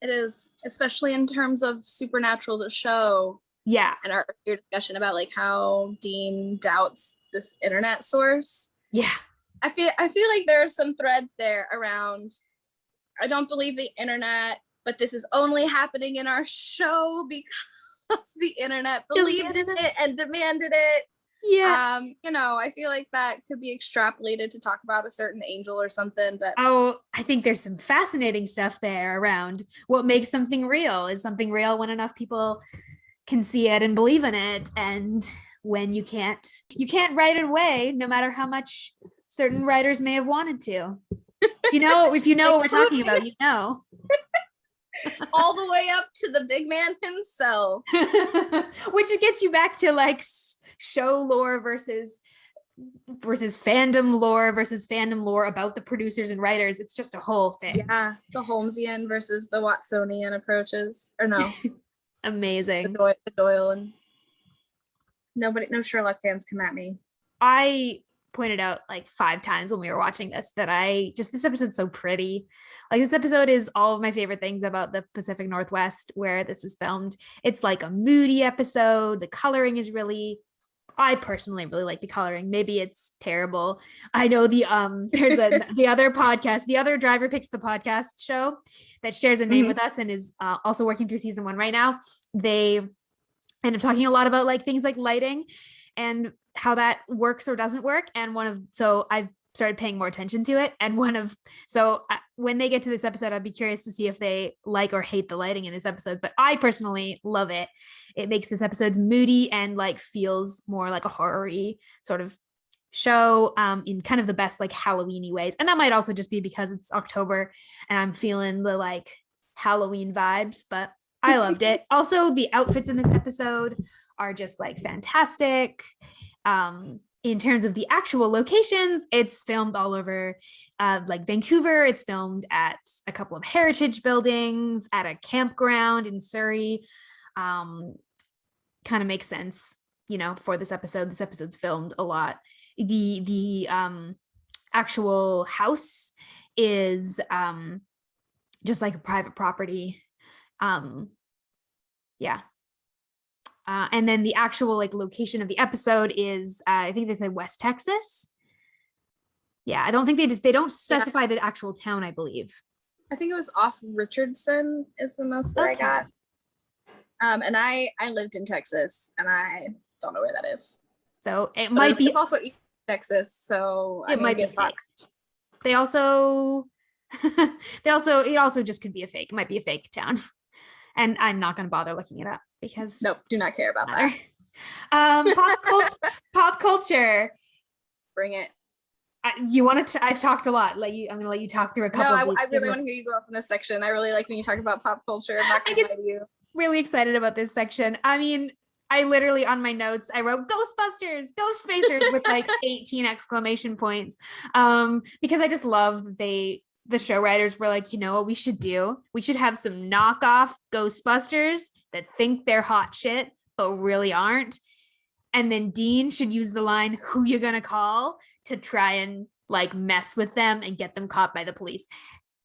[SPEAKER 3] It is, especially in terms of supernatural to show.
[SPEAKER 1] Yeah.
[SPEAKER 3] And our discussion about like how Dean doubts this internet source.
[SPEAKER 1] Yeah.
[SPEAKER 3] I feel like there are some threads there around, I don't believe the internet, but this is only happening in our show because the internet believed in it and demanded it.
[SPEAKER 1] Yeah.
[SPEAKER 3] I feel like that could be extrapolated to talk about a certain angel or something, but
[SPEAKER 1] I think there's some fascinating stuff there around what makes something real. Is something real when enough people can see it and believe in it, and when you can't write it away, no matter how much certain writers may have wanted to. If you know what we're talking about, you know.
[SPEAKER 3] All the way up to the big man himself.
[SPEAKER 1] Which gets you back to like show lore versus fandom lore about the producers and writers. It's just a whole thing.
[SPEAKER 3] Yeah, the Holmesian versus the Watsonian approaches, or no.
[SPEAKER 1] Amazing.
[SPEAKER 3] The Doyle, and no Sherlock fans come at me.
[SPEAKER 1] I pointed out like 5 times when we were watching this that this episode's so pretty. Like, this episode is all of my favorite things about the Pacific Northwest where this is filmed. It's like a moody episode. The coloring is I personally really like the coloring. Maybe it's terrible. I know there's the other podcast, the other Driver Picks the podcast show that shares a name with us and is also working through season 1 right now. They end up talking a lot about like things like lighting and how that works or doesn't work. And I've started paying more attention to it. And when they get to this episode, I'd be curious to see if they like or hate the lighting in this episode. But I personally love it. It makes this episode moody and like feels more like a horror-y sort of show in kind of the best like Halloween-y ways. And that might also just be because it's October and I'm feeling the like Halloween vibes, but I loved it. Also, the outfits in this episode are just like fantastic. In terms of the actual locations, it's filmed all over like Vancouver. It's filmed at a couple of heritage buildings, at a campground in Surrey. kind of makes sense, for this episode. This episode's filmed a lot. The actual house is just like a private property. Yeah. And then the actual like location of the episode is I think they said West Texas. Yeah, I don't think they don't specify the actual town, I believe.
[SPEAKER 3] I think it was off Richardson is the most that I got. And I lived in Texas and I don't know where that is.
[SPEAKER 1] So it might be.
[SPEAKER 3] It's also East Texas, so
[SPEAKER 1] it might be fake. They also it also just could be a fake. It might be a fake town. And I'm not going to bother looking it up because
[SPEAKER 3] nope, do not care about that.
[SPEAKER 1] Pop culture.
[SPEAKER 3] Bring it.
[SPEAKER 1] You want to? I've talked a lot. I'm going to let you talk through a couple.
[SPEAKER 3] No, I really want to hear you go up in this section. I really like when you talk about pop culture. I'm not going to lie to you.
[SPEAKER 1] Really excited about this section. I mean, I literally on my notes I wrote Ghostbusters, Ghostfacers with like 18 exclamation points, because I just love the show writers were like, you know what we should do? We should have some knockoff Ghostbusters that think they're hot shit but really aren't. And then Dean should use the line, "Who you gonna call?" to try and like mess with them and get them caught by the police.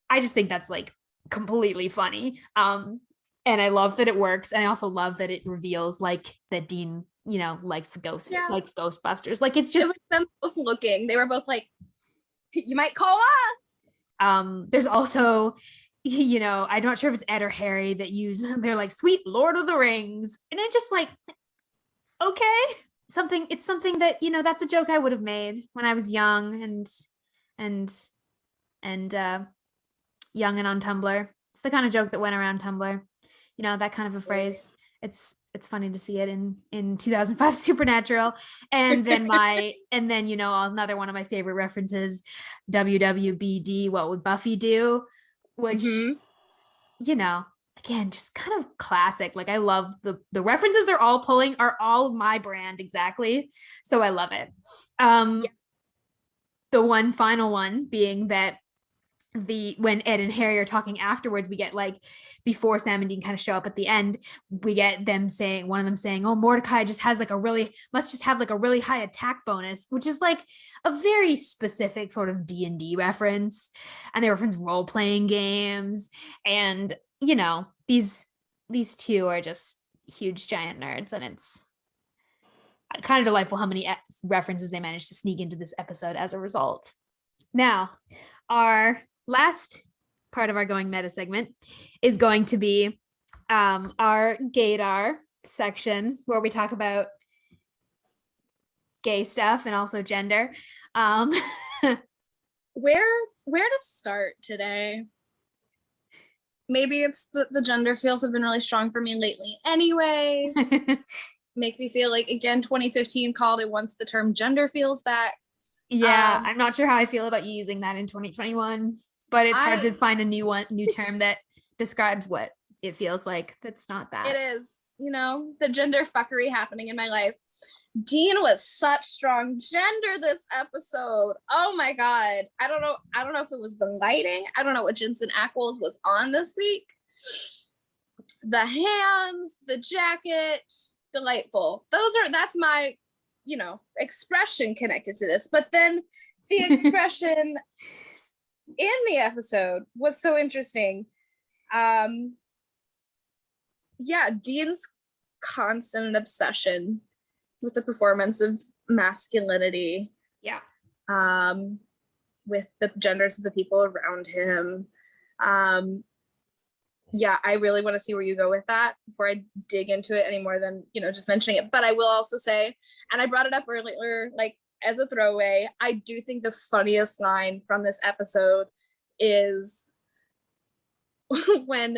[SPEAKER 1] I just think that's like completely funny. And I love that it works. And I also love that it reveals like that Dean, likes likes Ghostbusters. Like it's just
[SPEAKER 3] it was them both looking. They were both like, you might call us.
[SPEAKER 1] There's also, I'm not sure if it's Ed or Harry that they're like, "Sweet Lord of the Rings." And I just like, okay. It's something that, that's a joke I would have made when I was young and young and on Tumblr. It's the kind of joke that went around Tumblr. That kind of a phrase. It's funny to see it in 2005 Supernatural. And then another one of my favorite references, WWBD, what would Buffy do? Which, again, just kind of classic. Like I love the references they're all pulling are all my brand exactly. So I love it. The one final one being that when Ed and Harry are talking afterwards, we get like before Sam and Dean kind of show up at the end, we get one of them saying, "Oh, Mordecai just has like must just have like a really high attack bonus," which is like a very specific sort of D&D reference. And they reference role-playing games. And, these two are just huge giant nerds. And it's kind of delightful how many references they managed to sneak into this episode as a result. Now, our last part of our Going Meta segment is going to be our gaydar section, where we talk about gay stuff and also gender.
[SPEAKER 3] Where to start today? Maybe it's the gender feels have been really strong for me lately anyway. Make me feel like, again, 2015 called it once the term gender feels back.
[SPEAKER 1] Yeah, I'm not sure how I feel about you using that in 2021, but it's hard to find a new term that describes what it feels like. That's not that.
[SPEAKER 3] It is, the gender fuckery happening in my life. Dean was such strong gender this episode. Oh my God. I don't know if it was the lighting. I don't know what Jensen Ackles was on this week. The hands, the jacket, delightful. That's my expression connected to this. But then the expression in the episode was so interesting. Dean's constant obsession with the performance of masculinity.
[SPEAKER 1] Yeah.
[SPEAKER 3] With the genders of the people around him. I really want to see where you go with that before I dig into it any more than, just mentioning it. But I will also say, and I brought it up earlier, like as a throwaway, I do think the funniest line from this episode is when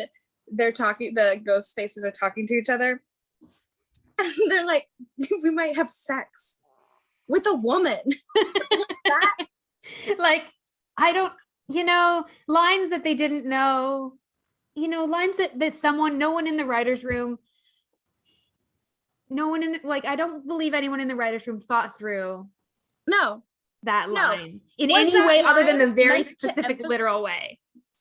[SPEAKER 3] they're talking, the ghost faces are talking to each other. And they're like, "We might have sex with a woman."
[SPEAKER 1] Like, I don't, lines that they didn't know, lines that no one in the writer's room, I don't believe anyone in the writer's room thought through that line in any way other than the very specific literal way.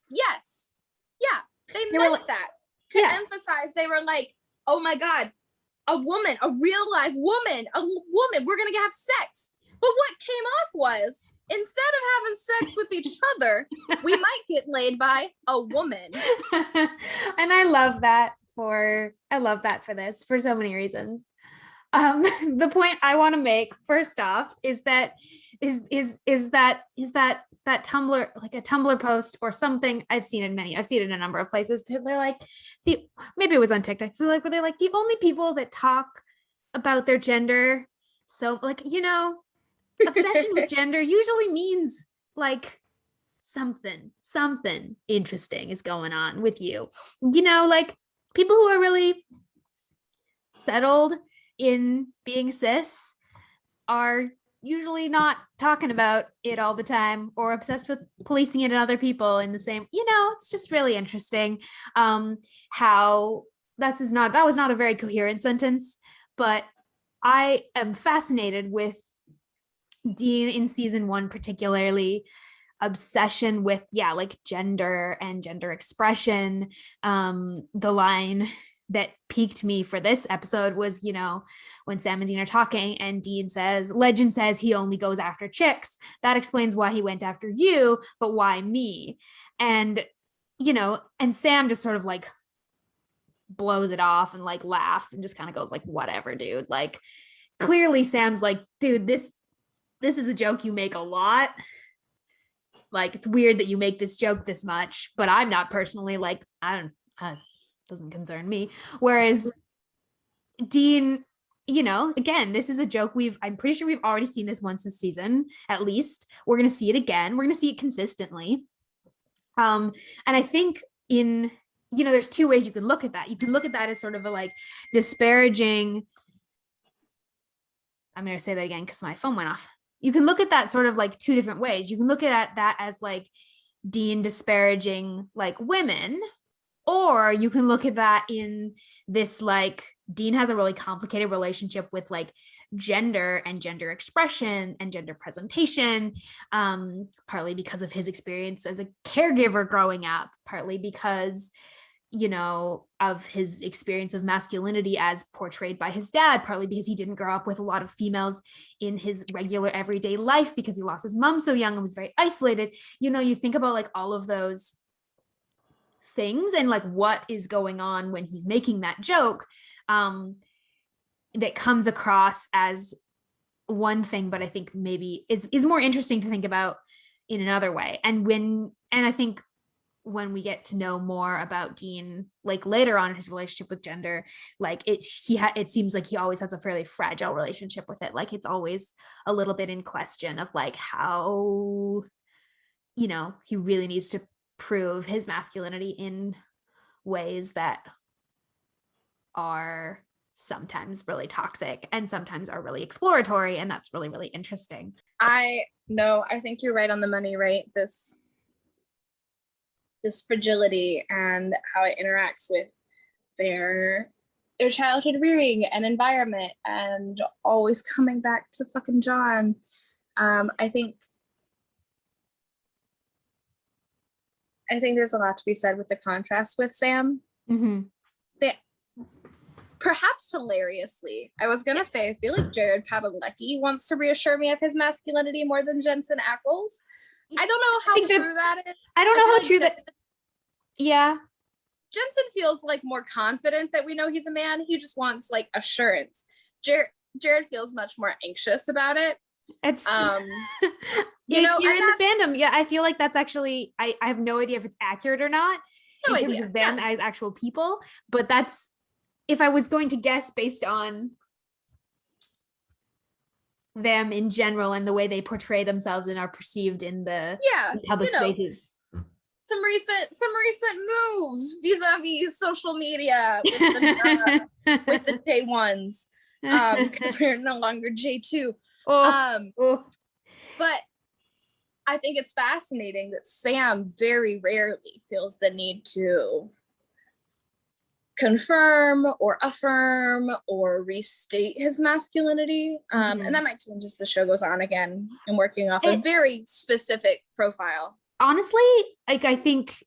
[SPEAKER 3] Yes. Yeah. They meant that to emphasize. They were like, "Oh my God, a woman, a real life woman, we're gonna have sex. But what came off was, instead of having sex with each other, we might get laid by a woman.
[SPEAKER 1] And I love that for this for so many reasons. The point I want to make first off is that that Tumblr, like a Tumblr post or something. I've seen it in a number of places. They're like, maybe it was on TikTok. They're like, where they're like, the only people that talk about their gender, so like, obsession with gender usually means like something interesting is going on with you. Like people who are really settled in being cis are usually not talking about it all the time or obsessed with policing it in other people in the same, it's just really interesting how that was not a very coherent sentence, but I am fascinated with Dean in season 1, particularly obsession with like gender and gender expression. The line that piqued me for this episode was, when Sam and Dean are talking and Dean says, legend says he only goes after chicks. That explains why he went after you, but why me? And, and Sam just sort of like blows it off and like laughs and just kind of goes like, whatever, dude. Like clearly Sam's like, dude, this is a joke you make a lot. Like, it's weird that you make this joke this much, but I'm not personally like, doesn't concern me. Whereas Dean, again, this is a joke I'm pretty sure we've already seen this once this season, at least. We're going to see it again. We're going to see it consistently. And I think there's two ways you could look at that. You can look at that as sort of a like disparaging. I'm going to say that again because my phone went off. You can look at that sort of like two different ways. You can look at that as like Dean disparaging like women, or you can look at that in this like Dean has a really complicated relationship with like gender and gender expression and gender presentation, partly because of his experience as a caregiver growing up, partly because of his experience of masculinity as portrayed by his dad, partly because he didn't grow up with a lot of females in his regular everyday life because he lost his mom so young and was very isolated. You think about like all of those things and like what is going on when he's making that joke, that comes across as one thing, but I think maybe is more interesting to think about in another way. And I think when we get to know more about Dean, like later on in his relationship with gender, like it seems like he always has a fairly fragile relationship with it. Like it's always a little bit in question of like how, he really needs to prove his masculinity in ways that are sometimes really toxic and sometimes are really exploratory. And that's really, really interesting.
[SPEAKER 3] I think you're right on the money, right? This fragility and how it interacts with their childhood rearing and environment and always coming back to fucking John. I think there's a lot to be said with the contrast with Sam.
[SPEAKER 1] Mm-hmm.
[SPEAKER 3] That perhaps hilariously, I was gonna say, I feel like Jared Padalecki wants to reassure me of his masculinity more than Jensen Ackles. I don't know how true that is.
[SPEAKER 1] I don't know how true that. Yeah.
[SPEAKER 3] Jensen feels like more confident that we know he's a man. He just wants like assurance. Jared feels much more anxious about it.
[SPEAKER 1] It's you're in the fandom. Yeah, I feel like that's actually I have no idea if it's accurate or not in terms of them as actual people, but that's if I was going to guess based on them in general and the way they portray themselves and are perceived in the public spaces.
[SPEAKER 3] Some recent moves vis-a-vis social media with the J1s, because they're no longer J2. But I think it's fascinating that Sam very rarely feels the need to confirm or affirm or restate his masculinity. And that might change as the show goes on again and working off a very specific profile.
[SPEAKER 1] Honestly, like I think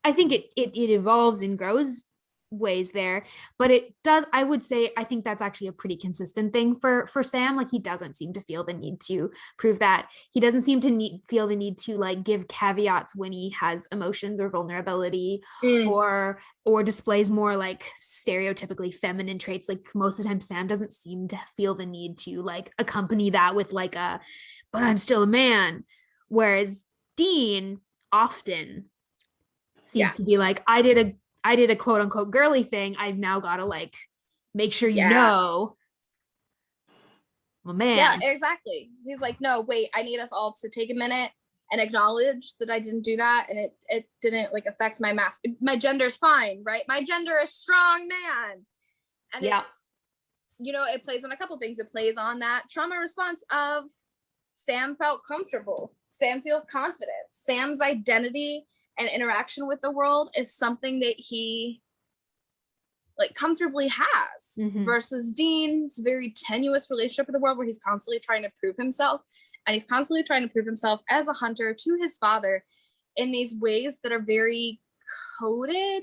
[SPEAKER 1] it evolves and grows ways there, but it does, I would say, I think that's actually a pretty consistent thing for Sam. Like, he doesn't seem to feel the need to prove that. He doesn't seem to feel the need to like give caveats when he has emotions or vulnerability, or displays more like stereotypically feminine traits. Like, most of the time Sam doesn't seem to feel the need to like accompany that with like a, but I'm still a man, whereas Dean often seems to be like, I did a quote unquote girly thing. I've now got to like make sure you know I'm a man.
[SPEAKER 3] Yeah, exactly. He's like, no, wait, I need us all to take a minute and acknowledge that I didn't do that, and it didn't like affect my gender's fine, right? My gender is strong man. And it's, you know, it plays on a couple things. It plays on that trauma response of Sam felt comfortable. Sam feels confident. Sam's identity and interaction with the world is something that he like comfortably has, versus Dean's very tenuous relationship with the world, where he's constantly trying to prove himself, and he's constantly trying to prove himself as a hunter to his father in these ways that are very coded.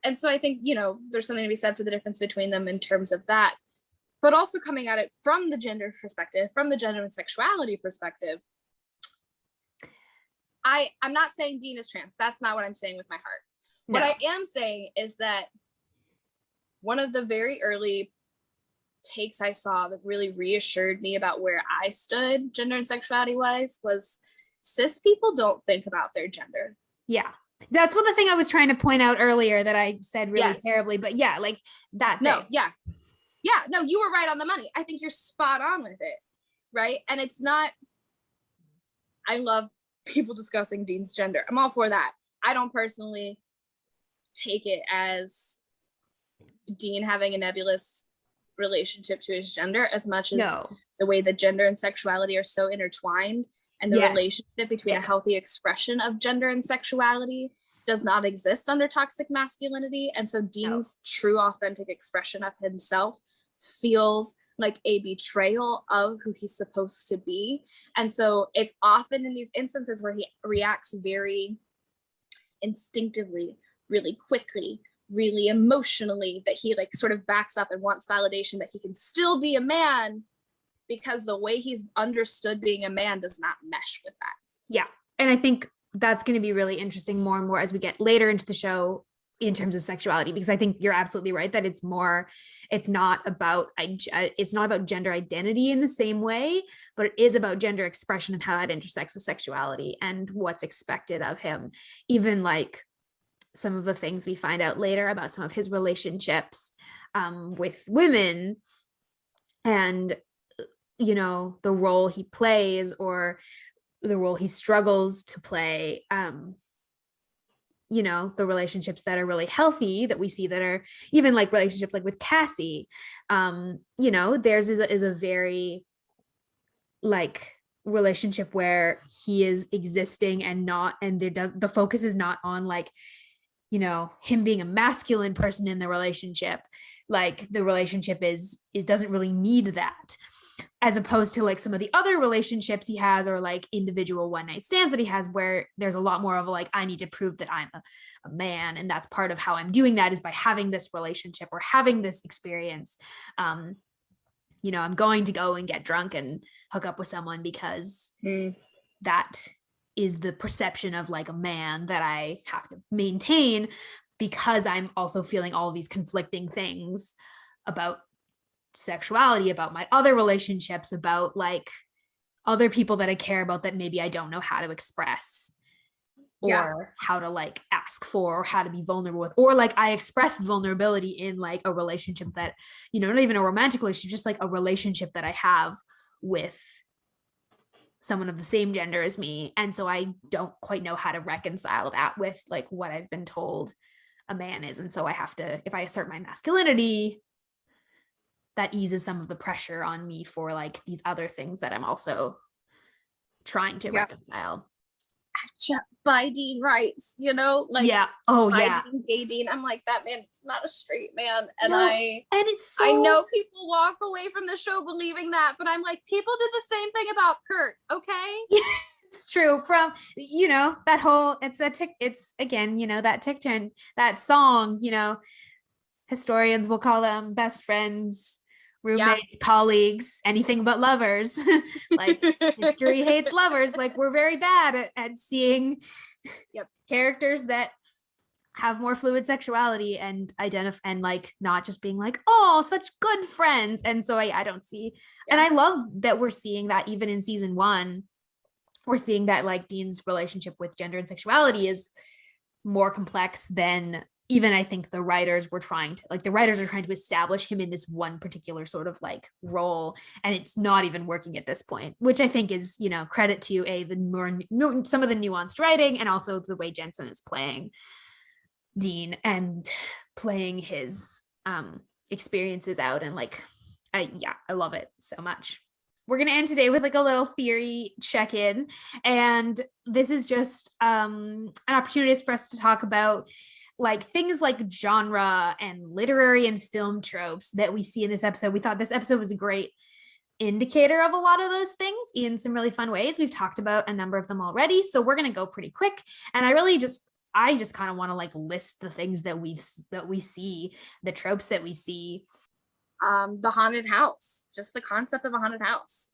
[SPEAKER 3] And so I think, you know, there's something to be said for the difference between them in terms of that, but also coming at it from the gender perspective, from the gender and sexuality perspective. I'm not saying Dean is trans. That's not what I'm saying with my heart. No. What I am saying is that one of the very early takes I saw that really reassured me about where I stood gender and sexuality wise was cis people don't think about their gender.
[SPEAKER 1] Yeah. That's what the thing I was trying to point out earlier that I said really terribly, but yeah, like that thing.
[SPEAKER 3] No, yeah, no, you were right on the money. I think you're spot on with it, right? And it's not, I love people discussing Dean's gender. I'm all for that. I don't personally take it as Dean having a nebulous relationship to his gender as much as the way that gender and sexuality are so intertwined, and the relationship between a healthy expression of gender and sexuality does not exist under toxic masculinity. And so Dean's true authentic expression of himself feels like a betrayal of who he's supposed to be. And so it's often in these instances where he reacts very instinctively, really quickly, really emotionally, that he like sort of backs up and wants validation that he can still be a man, because the way he's understood being a man does not mesh with that.
[SPEAKER 1] Yeah. And I think that's going to be really interesting more and more as we get later into the show in terms of sexuality, because I think you're absolutely right that it's not about gender identity in the same way, but it is about gender expression and how that intersects with sexuality and what's expected of him. Even like some of the things we find out later about some of his relationships with women, and, you know, the role he plays or the role he struggles to play, you know, the relationships that are really healthy that we see that are even like relationships like with Cassie, you know, theirs is a very like relationship where he is existing and the focus is not on like, you know, him being a masculine person in the relationship. Like the relationship it doesn't really need that, as opposed to like some of the other relationships he has, or like individual one night stands that he has, where there's a lot more of like, I need to prove that I'm a man. And that's part of how I'm doing that, is by having this relationship or having this experience. You know, I'm going to go and get drunk and hook up with someone because that is the perception of like a man that I have to maintain, because I'm also feeling all these conflicting things about sexuality, about my other relationships, about like other people that I care about that maybe I don't know how to express or how to like ask for, or how to be vulnerable with, or like I express vulnerability in like a relationship that, you know, not even a romantic relationship, just like a relationship that I have with someone of the same gender as me. And so I don't quite know how to reconcile that with like what I've been told a man is. And so I have to, if I assert my masculinity, that eases some of the pressure on me for like these other things that I'm also trying to reconcile.
[SPEAKER 3] By Dean writes, you know, like Dean, gay Dean. I'm like, that man is not a straight man, and I know people walk away from the show believing that, but I'm like, people did the same thing about Kurt, okay?
[SPEAKER 1] It's true. From, that whole, it's again, that tick trend, that song, historians will call them best friends, roommates, colleagues, anything but lovers. Like, history hates lovers. Like, we're very bad at seeing characters that have more fluid sexuality and and like not just being like, oh, such good friends. And so I don't see, and I love that we're seeing that even in season 1. We're seeing that like Dean's relationship with gender and sexuality is more complex than even I think the writers are trying to establish him in this one particular sort of like role, and it's not even working at this point, which I think is, credit to some of the nuanced writing and also the way Jensen is playing Dean and playing his experiences out, and like I love it so much. We're going to end today with like a little theory check-in, and this is just an opportunity for us to talk about like things like genre and literary and film tropes that we see in this episode. We thought this episode was a great indicator of a lot of those things in some really fun ways. We've talked about a number of them already, so we're going to go pretty quick, and I just kind of want to like list the things that we see, the tropes that we see.
[SPEAKER 2] The haunted house, just the concept of a haunted house.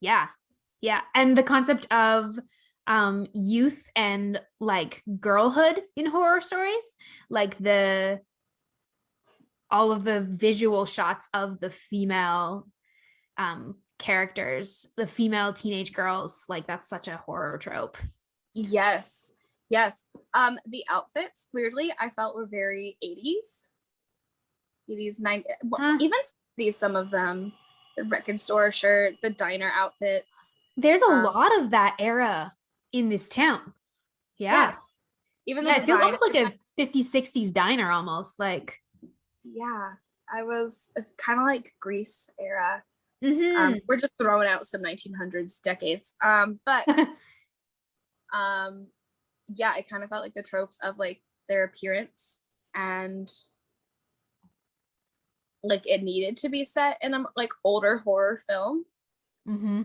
[SPEAKER 1] Yeah. And the concept of youth and like girlhood in horror stories, like all of the visual shots of the female characters, the female teenage girls, like that's such a horror trope.
[SPEAKER 2] Yes. The outfits, weirdly, I felt were very 80s, 90s, even 70s, some of them. The record store shirt, the diner outfits.
[SPEAKER 1] There's a lot of that era in this town. Yeah. Yes.
[SPEAKER 2] Even
[SPEAKER 1] it feels almost like a 50s, 60s diner almost. Like,
[SPEAKER 2] yeah, I was kind of like Grease era.
[SPEAKER 1] Mm-hmm.
[SPEAKER 2] We're just throwing out some 1900s decades. But yeah, I kind of felt like the tropes of like their appearance and like it needed to be set in a like older horror film.
[SPEAKER 1] Mm-hmm.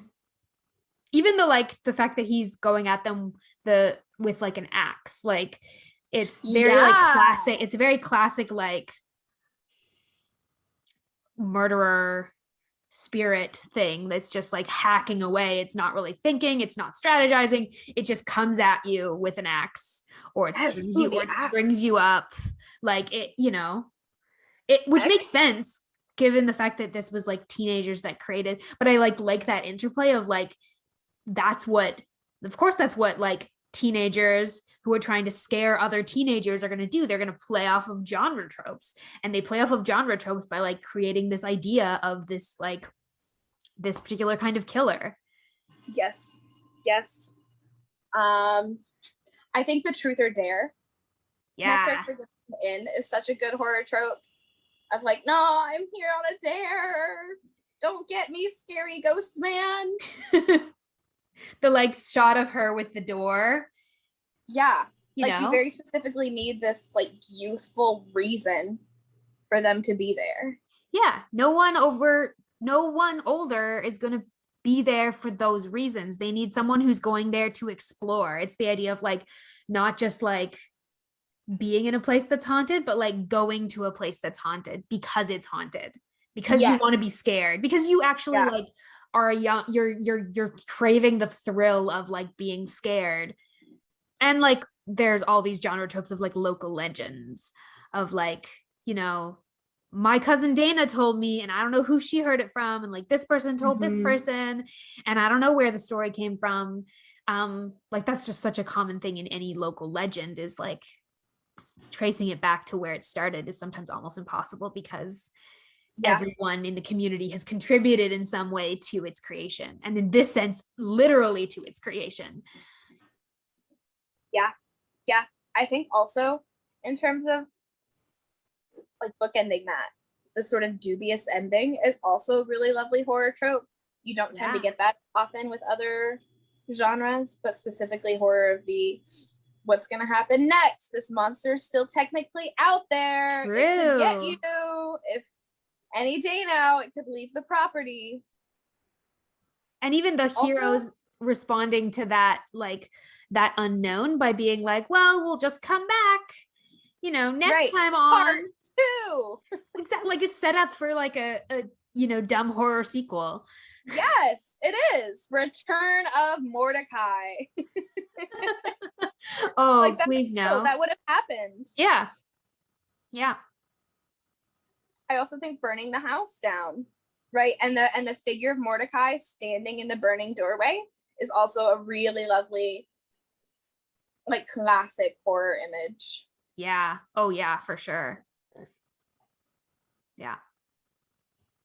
[SPEAKER 1] Even the fact that he's going at them with like an axe, like it's very like classic. It's a very classic like murderer spirit thing that's just like hacking away. It's not really thinking, it's not strategizing, it just comes at you with an axe, or it strings you up, like it, which makes sense given the fact that this was like teenagers that created. But I like that interplay of like, that's what like teenagers who are trying to scare other teenagers are going to do. They're going to play off of genre tropes, and they play off of genre tropes by like creating this idea of this like this particular kind of killer.
[SPEAKER 2] Yes. I think the truth or dare metric for getting in is such a good horror trope of like, no, I'm here on a dare, don't get me, scary ghost man.
[SPEAKER 1] The like shot of her with the door.
[SPEAKER 2] Yeah. You very specifically need this like youthful reason for them to be there.
[SPEAKER 1] Yeah. No one older is going to be there for those reasons. They need someone who's going there to explore. It's the idea of like, not just like being in a place that's haunted, but like going to a place that's haunted because it's haunted, because you want to be scared, because you actually like are young, you're craving the thrill of like being scared. And like there's all these genre tropes of like local legends of like, my cousin Dana told me, and I don't know who she heard it from, and like this person told this person, and I don't know where the story came from. Like that's just such a common thing in any local legend, is like tracing it back to where it started is sometimes almost impossible, because everyone in the community has contributed in some way to its creation, and in this sense literally to its creation.
[SPEAKER 2] I think also in terms of like bookending that, the sort of dubious ending is also a really lovely horror trope. You don't tend to get that often with other genres, but specifically horror, of the what's gonna happen next, this monster is still technically out there.
[SPEAKER 1] True.
[SPEAKER 2] It could get you if any day now. It could leave the property.
[SPEAKER 1] And even the heroes responding to that, like that unknown by being like, well, we'll just come back, you know, next time on
[SPEAKER 3] part 2.
[SPEAKER 1] Exactly. Like it's set up for like a you know, dumb horror sequel.
[SPEAKER 3] Yes, it is. Return of Mordecai.
[SPEAKER 1] Oh,
[SPEAKER 3] like
[SPEAKER 1] please no.
[SPEAKER 3] That would have happened.
[SPEAKER 1] Yeah.
[SPEAKER 3] I also think burning the house down, right? And the figure of Mordecai standing in the burning doorway is also a really lovely, like, classic horror image.
[SPEAKER 1] Yeah. Oh yeah, for sure. Yeah.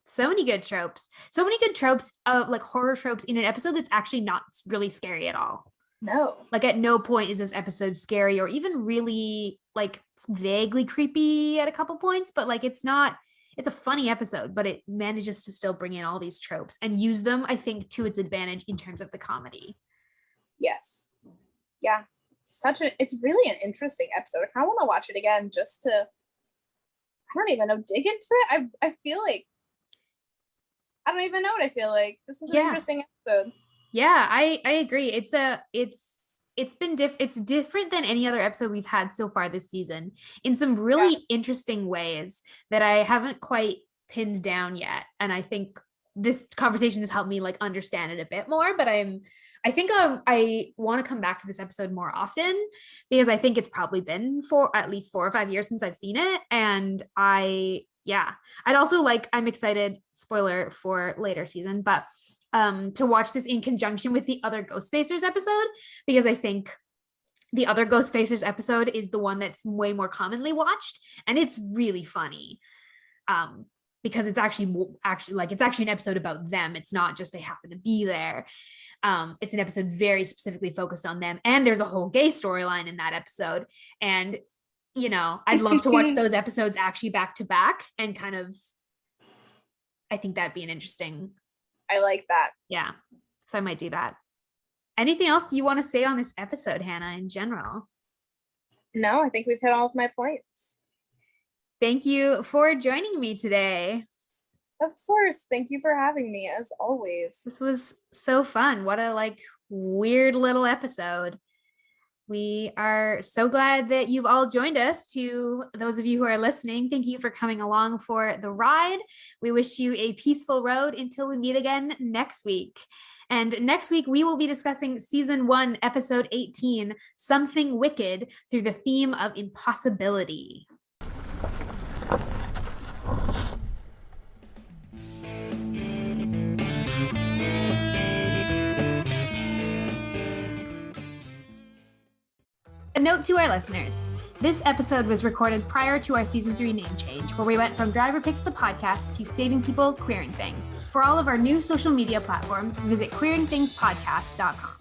[SPEAKER 1] So many good tropes. So many good tropes of like horror tropes in an episode that's actually not really scary at all.
[SPEAKER 3] No.
[SPEAKER 1] Like at no point is this episode scary or even really like vaguely creepy at a couple points, but like it's a funny episode, but it manages to still bring in all these tropes and use them, I think, to its advantage in terms of the comedy.
[SPEAKER 3] Yes. Yeah. It's really an interesting episode. I want to watch it again just to, I don't even know, dig into it. I feel like, I don't even know what I feel like. This was an interesting episode.
[SPEAKER 1] Yeah, I agree. It's different than any other episode we've had so far this season in some really interesting ways that I haven't quite pinned down yet. And I think this conversation has helped me like understand it a bit more, but I think I want to come back to this episode more often because I think it's probably been for at least 4 or 5 years since I've seen it. And I'd also I'm excited, spoiler for later season, but to watch this in conjunction with the other Ghostfacers episode, because I think the other Ghostfacers episode is the one that's way more commonly watched, and it's really funny. Because it's actually an episode about them. It's not just they happen to be there. It's an episode very specifically focused on them, and there's a whole gay storyline in that episode. And you know, I'd love to watch those episodes actually back to back, and kind of, I think that'd be an interesting.
[SPEAKER 3] I like that.
[SPEAKER 1] Yeah, so I might do that. Anything else you want to say on this episode, Hannah, in general?
[SPEAKER 3] No, I think we've hit all of my points.
[SPEAKER 1] Thank you for joining me today.
[SPEAKER 3] Of course. Thank you for having me, as always.
[SPEAKER 1] This was so fun. What a weird little episode. We are so glad that you've all joined us. To those of you who are listening, thank you for coming along for the ride. We wish you a peaceful road until we meet again next week. And next week, we will be discussing season 1, episode 18, Something Wicked, through the theme of impossibility. A note to our listeners. This episode was recorded prior to our season 3 name change, where we went from Driver Picks the Podcast to Saving People, Queering Things. For all of our new social media platforms, visit queeringthingspodcast.com.